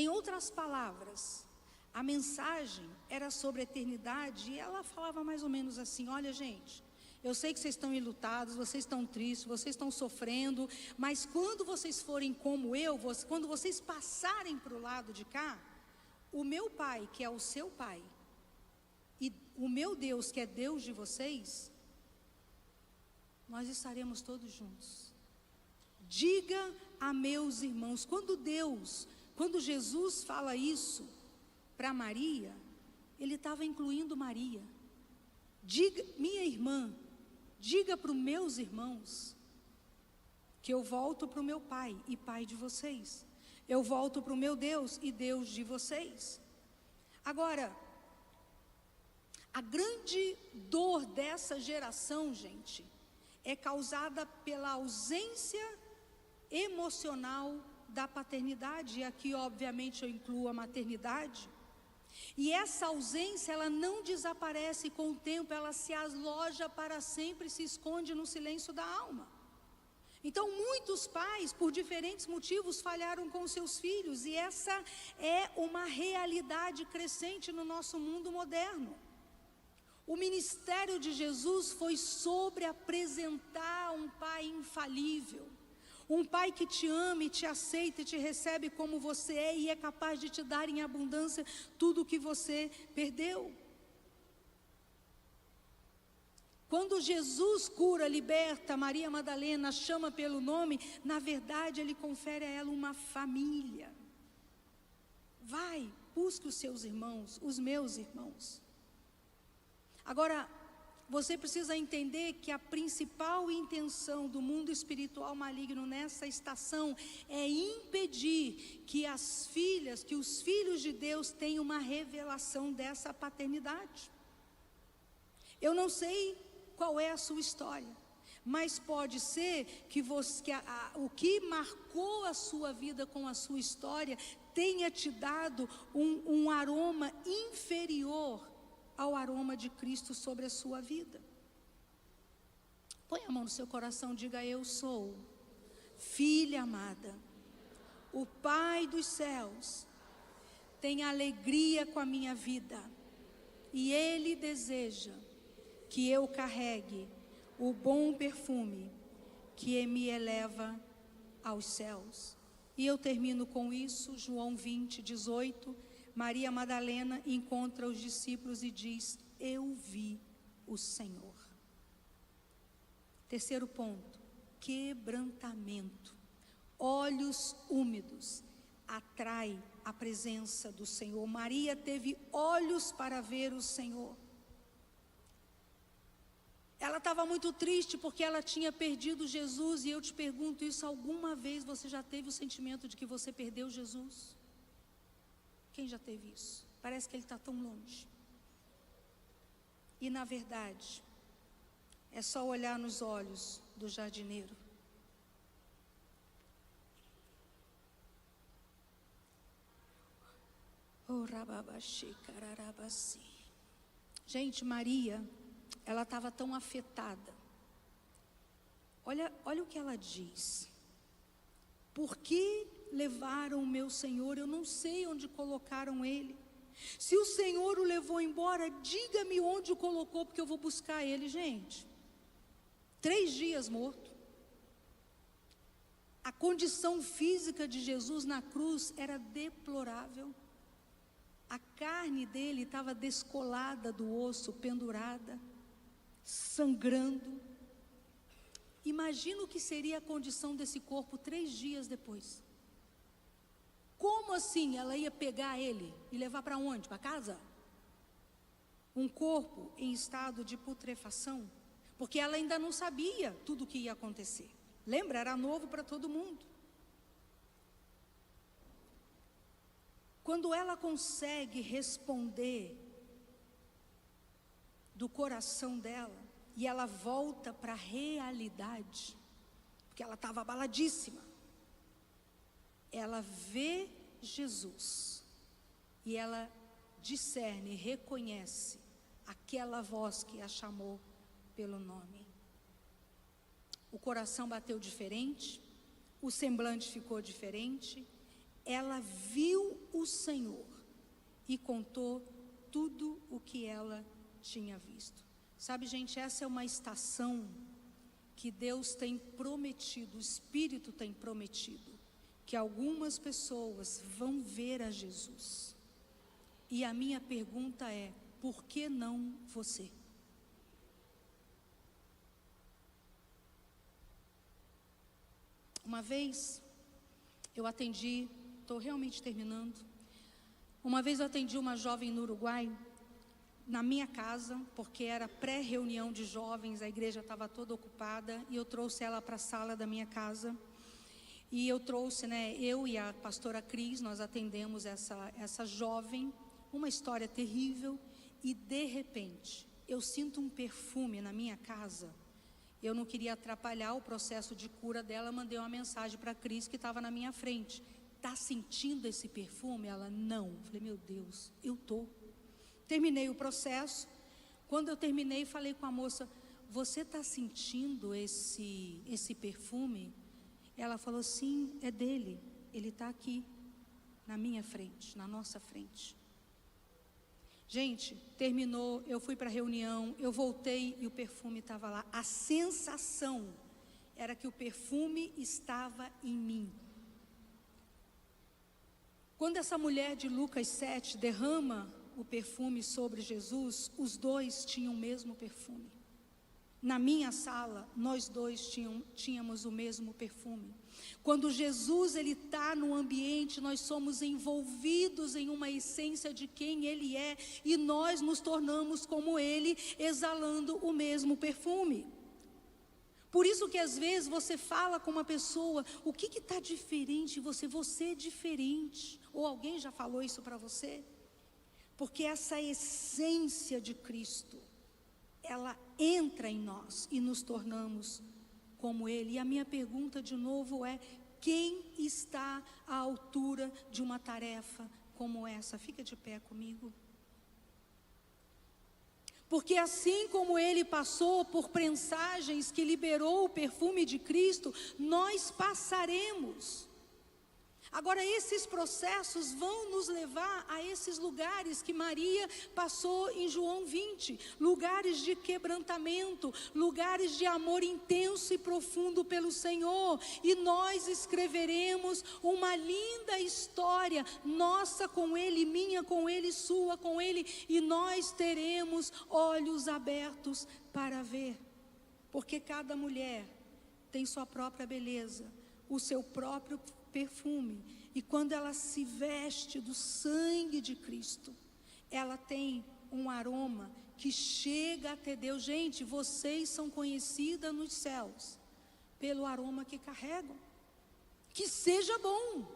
Em outras palavras, a mensagem era sobre a eternidade e ela falava mais ou menos assim: olha, gente, eu sei que vocês estão enlutados, vocês estão tristes, vocês estão sofrendo, mas quando vocês forem como eu, quando vocês passarem para o lado de cá, o meu Pai, que é o seu Pai, e o meu Deus, que é Deus de vocês, nós estaremos todos juntos. Diga a meus irmãos, quando Jesus fala isso para Maria, ele estava incluindo Maria. Diga, minha irmã, diga para os meus irmãos que eu volto para o meu Pai e Pai de vocês. Eu volto para o meu Deus e Deus de vocês. Agora, a grande dor dessa geração, gente, é causada pela ausência emocional da paternidade. E aqui, obviamente, eu incluo a maternidade. E essa ausência, ela não desaparece com o tempo, ela se aloja para sempre, se esconde no silêncio da alma. Então, muitos pais, por diferentes motivos, falharam com seus filhos, e essa é uma realidade crescente no nosso mundo moderno. O ministério de Jesus foi sobre apresentar um Pai infalível, um Pai que te ama e te aceita e te recebe como você é e é capaz de te dar em abundância tudo o que você perdeu. Quando Jesus cura, liberta, Maria Madalena chama pelo nome, na verdade ele confere a ela uma família. Vai, busque os seus irmãos, os meus irmãos. Agora, você precisa entender que a principal intenção do mundo espiritual maligno nessa estação é impedir que os filhos de Deus tenham uma revelação dessa paternidade. Eu não sei qual é a sua história, mas pode ser que o que marcou a sua vida com a sua história tenha te dado um aroma inferior ao aroma de Cristo sobre a sua vida. Põe a mão no seu coração, diga: eu sou filha amada, o Pai dos céus tem alegria com a minha vida, e Ele deseja que eu carregue o bom perfume que me eleva aos céus. E eu termino com isso, João 20:18. Maria Madalena encontra os discípulos e diz: eu vi o Senhor. Terceiro ponto, quebrantamento. Olhos úmidos atrai a presença do Senhor. Maria teve olhos para ver o Senhor. Ela estava muito triste porque ela tinha perdido Jesus. E eu te pergunto isso: alguma vez você já teve o sentimento de que você perdeu Jesus? Quem já teve isso? Parece que ele está tão longe. E na verdade, é só olhar nos olhos do jardineiro. Gente, Maria, ela estava tão afetada. Olha o que ela diz: por que levaram o meu Senhor? Eu não sei onde colocaram ele. Se o Senhor o levou embora, diga-me onde o colocou, porque eu vou buscar ele. Gente, 3 dias morto. A condição física de Jesus na cruz era deplorável. A carne dele estava descolada do osso, pendurada, sangrando. Imagina o que seria a condição desse corpo 3 dias depois. Como assim ela ia pegar ele e levar para onde? Para casa? Um corpo em estado de putrefação. porque ela ainda não sabia tudo o que ia acontecer. Lembra? Era novo para todo mundo. Quando ela consegue responder do coração dela, e ela volta para a realidade, porque ela estava abaladíssima, ela vê Jesus, e ela discerne, reconhece aquela voz que a chamou pelo nome. O coração bateu diferente, o semblante ficou diferente, ela viu o Senhor e contou tudo o que ela tinha visto. Sabe, gente, essa é uma estação que Deus tem prometido, o Espírito tem prometido, que algumas pessoas vão ver a Jesus. E a minha pergunta é: por que não você? Uma vez eu atendi, estou realmente terminando. Uma vez eu atendi uma jovem no Uruguai, na minha casa, porque era pré-reunião de jovens, a igreja estava toda ocupada, e eu trouxe ela para a sala da minha casa. E eu trouxe, eu e a pastora Cris, nós atendemos essa jovem, uma história terrível, e de repente, eu sinto um perfume na minha casa. Eu não queria atrapalhar o processo de cura dela, mandei uma mensagem para a Cris, que estava na minha frente. Está sentindo esse perfume? Ela, não. Falei, meu Deus, eu estou. Terminei o processo. Quando eu terminei, falei com a moça, você está sentindo esse perfume? Ela falou, sim, é dele. Ele está aqui, na minha frente, na nossa frente. Gente, terminou, eu fui para a reunião, eu voltei e o perfume estava lá. A sensação era que o perfume estava em mim. Quando essa mulher de Lucas 7 derrama o perfume sobre Jesus, os dois tinham o mesmo perfume. Na minha sala, nós dois tínhamos o mesmo perfume. Quando Jesus está no ambiente, nós somos envolvidos em uma essência de quem Ele é, e nós nos tornamos como Ele, exalando o mesmo perfume. Por isso que às vezes você fala com uma pessoa, o que está diferente em você? Você é diferente. Ou alguém já falou isso para você? Porque essa essência de Cristo, ela entra em nós e nos tornamos como Ele. E a minha pergunta de novo é: quem está à altura de uma tarefa como essa? Fica de pé comigo. Porque assim como Ele passou por prensagens que liberou o perfume de Cristo, nós passaremos. Agora, esses processos vão nos levar a esses lugares que Maria passou em João 20, lugares de quebrantamento, lugares de amor intenso e profundo pelo Senhor, e nós escreveremos uma linda história, nossa com Ele, minha com Ele, sua com Ele, e nós teremos olhos abertos para ver, porque cada mulher tem sua própria beleza, o seu próprio perfume, e quando ela se veste do sangue de Cristo, ela tem um aroma que chega até Deus. Gente, vocês são conhecidas nos céus pelo aroma que carregam. Que seja bom,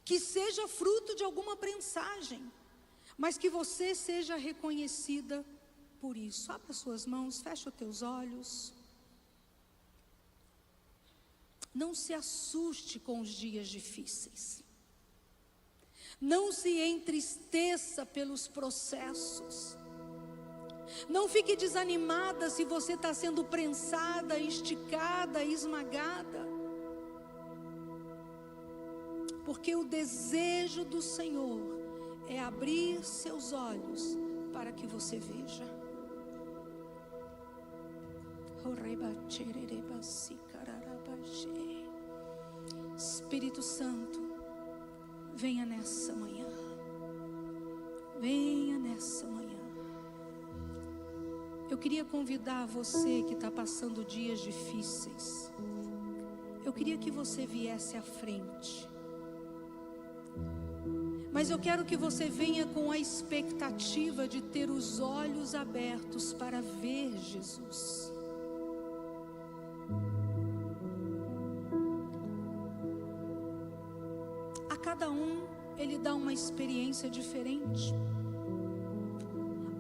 que seja fruto de alguma prensagem, mas que você seja reconhecida por isso. Abra suas mãos, fecha os teus olhos. Não se assuste com os dias difíceis. Não se entristeça pelos processos. Não fique desanimada se você está sendo prensada, esticada, esmagada. Porque o desejo do Senhor é abrir seus olhos para que você veja. Espírito Santo, venha nessa manhã. Venha nessa manhã. Eu queria convidar você que está passando dias difíceis. Eu queria que você viesse à frente. Mas eu quero que você venha com a expectativa de ter os olhos abertos para ver Jesus. A cada um, Ele dá uma experiência diferente.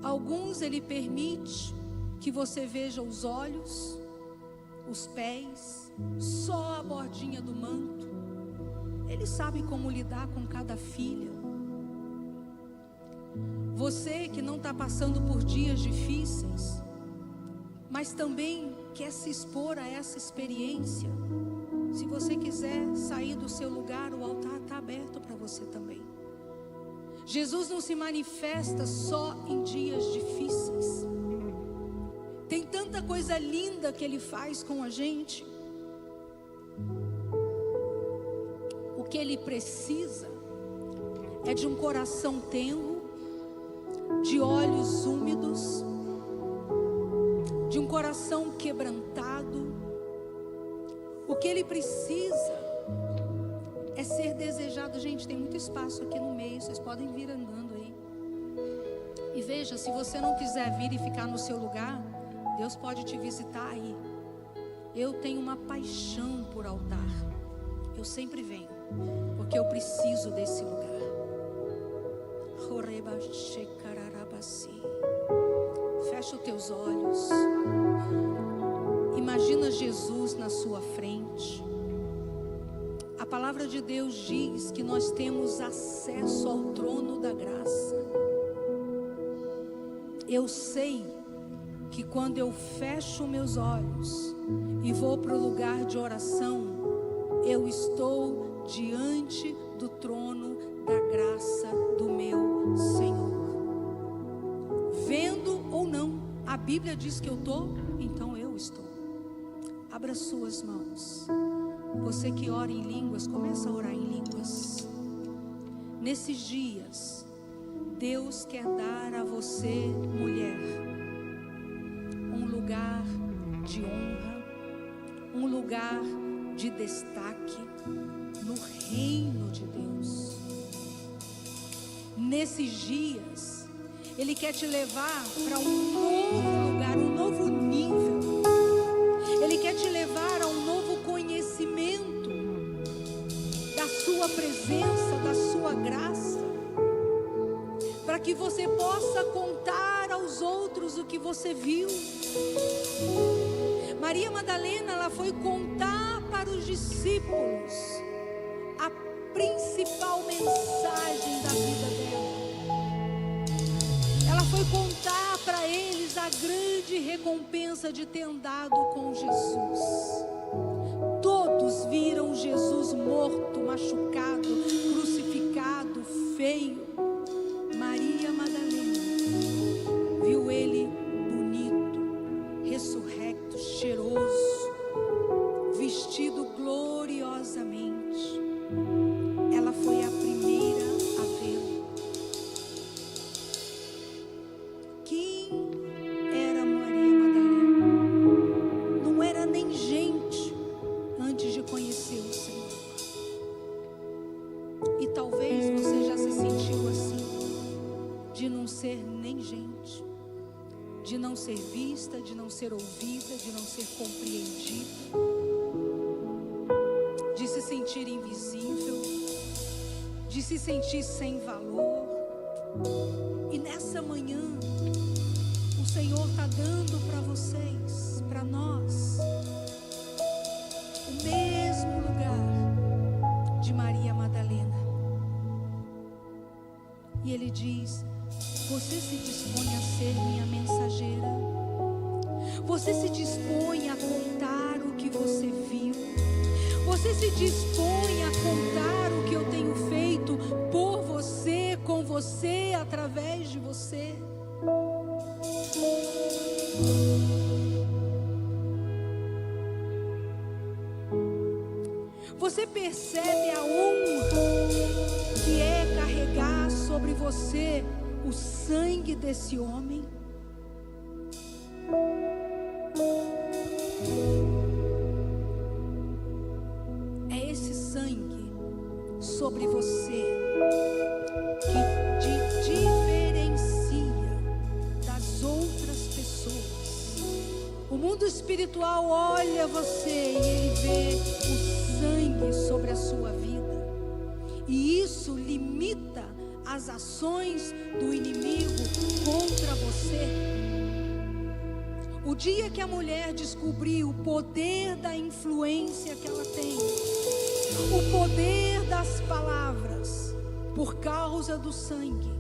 Alguns Ele permite que você veja os olhos, os pés, só a bordinha do manto. Ele sabe como lidar com cada filha. Você que não está passando por dias difíceis, mas também quer se expor a essa experiência, se você quiser sair do seu lugar, o altar está aberto para você também. Jesus não se manifesta só em dias difíceis. Tem tanta coisa linda que Ele faz com a gente. O que Ele precisa é de um coração tenro, de olhos úmidos, de um coração quebrantado. O que Ele precisa é ser desejado. Gente, tem muito espaço aqui no meio, vocês podem vir andando aí. E veja, se você não quiser vir e ficar no seu lugar, Deus pode te visitar aí. Eu tenho uma paixão por altar. Eu sempre venho, porque eu preciso desse lugar. Fecha os teus olhos. Imagina Jesus na sua frente. A palavra de Deus diz que nós temos acesso ao trono da graça. Eu sei que quando eu fecho meus olhos e vou para o lugar de oração, eu estou diante do trono da graça do meu Senhor. Vendo ou não, a Bíblia diz que eu estou, então eu estou. Abra suas mãos. Você que ora em línguas, começa a orar em línguas. Nesses dias, Deus quer dar a você, mulher, um lugar de honra, um lugar de destaque no reino de Deus. Nesses dias, Ele quer te levar para um novo lugar, um novo nível. Ele quer te levar a um novo conhecimento da sua presença, da sua graça, para que você possa contar aos outros o que você viu. Maria Madalena, ela foi contar para os discípulos a principal mensagem da vida dela. Ela foi contar para eles a grande recompensa de ter andado com Jesus. Todos viram Jesus morto, machucado, crucificado, feio. Maria Madalena viu Ele bonito, ressurrecto, cheiroso, vestido gloriosamente. Ela foi a primeira a vê-lo. Quem era Maria Madalena? Não era nem gente antes de conhecer o Senhor. E talvez você já se sentiu assim, de não ser nem gente, de não ser vista, de não ser ouvida, de não ser compreendida, de se sentir invisível, de se sentir sem valor. E nessa manhã, o Senhor está dando para vocês, para nós, o mesmo lugar de Maria Madalena. E Ele diz: você se dispõe a ser minha mensageira? Você se dispõe a contar o que você viu? Você se dispõe a contar o que eu tenho feito por você, com você, através de você? Você percebe a honra que é carregar sobre você o sangue desse homem? É esse sangue sobre você espiritual olha você e ele vê o sangue sobre a sua vida. E isso limita as ações do inimigo contra você. O dia que a mulher descobrir o poder da influência que ela tem, o poder das palavras, por causa do sangue,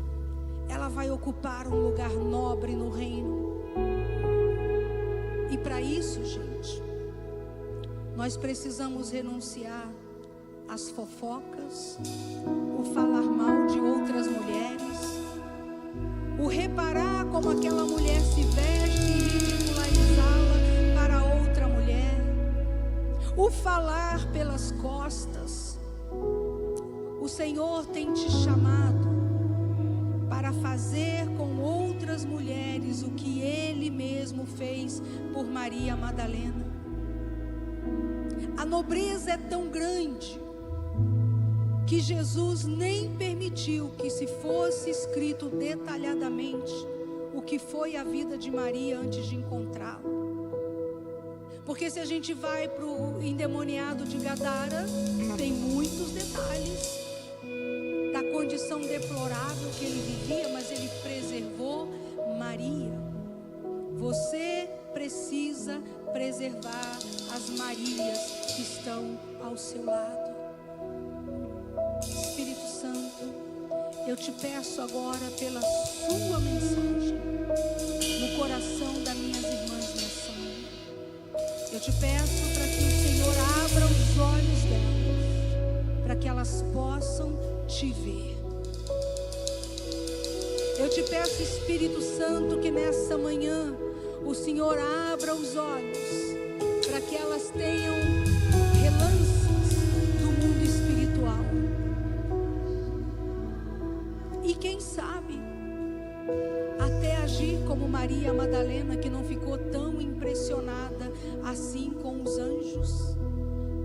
ela vai ocupar um lugar nobre no reino. E para isso, gente, nós precisamos renunciar às fofocas, o falar mal de outras mulheres, o reparar como aquela mulher se veste e ridicularizá-la para outra mulher, o falar pelas costas. O Senhor tem te chamado para fazer com outras mulheres o que Ele mesmo fez por Maria Madalena. A nobreza é tão grande que Jesus nem permitiu que se fosse escrito detalhadamente o que foi a vida de Maria antes de encontrá-la. Porque se a gente vai para o endemoniado de Gadara, tem muitos detalhes da condição deplorável que ele vivia, mas ele preservou Maria. Você precisa preservar as Marias que estão ao seu lado. Espírito Santo, eu te peço agora pela sua mensagem no coração das minhas irmãs nessa manhã. Eu te peço para que o Senhor abra os olhos delas, para que elas possam te ver. Eu te peço, Espírito Santo, que nessa manhã o Senhor abra os olhos para que elas tenham relances do mundo espiritual. E quem sabe até agir como Maria Madalena, que não ficou tão impressionada assim com os anjos,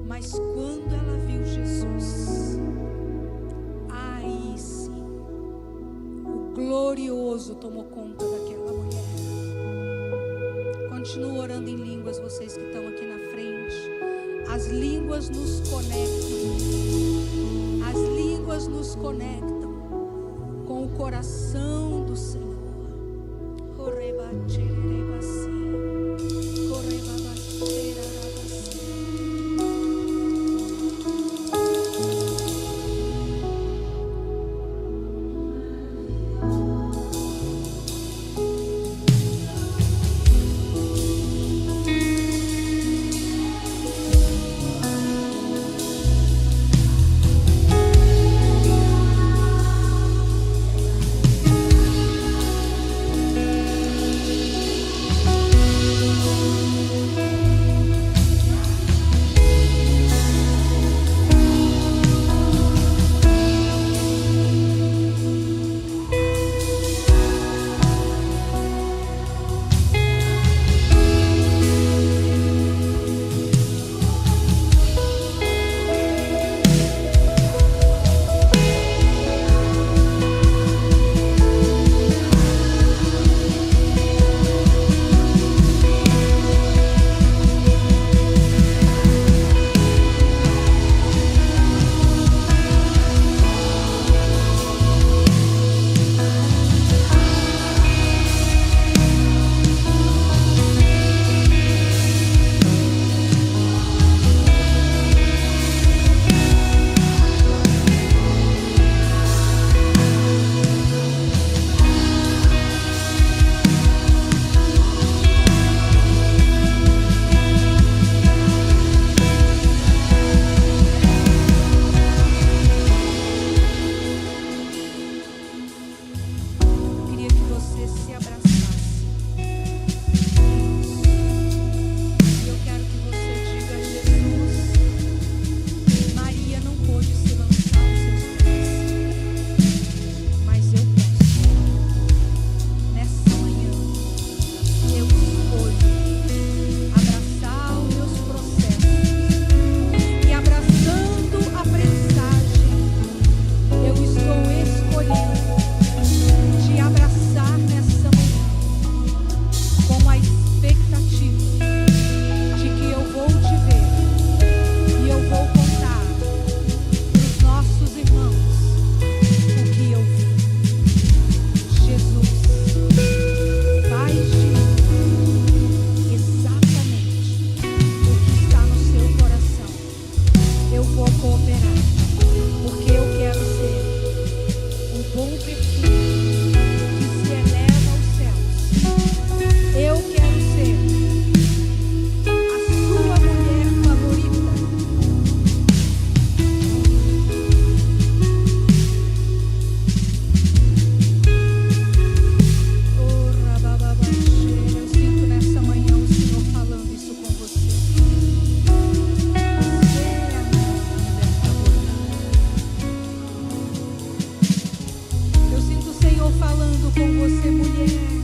mas quando ela viu Jesus, aí sim, o glorioso tomou conta daquela mulher. Continua orando em línguas, vocês que estão aqui na frente. As línguas nos conectam. As línguas nos conectam com o coração do Senhor. que se eleva aos céus. Eu quero ser a sua mulher favorita. Oh, rabababaxê, eu sinto nessa manhã o Senhor falando isso com você. Você é a minha mulher favorita. Eu sinto o Senhor falando com você, mulher.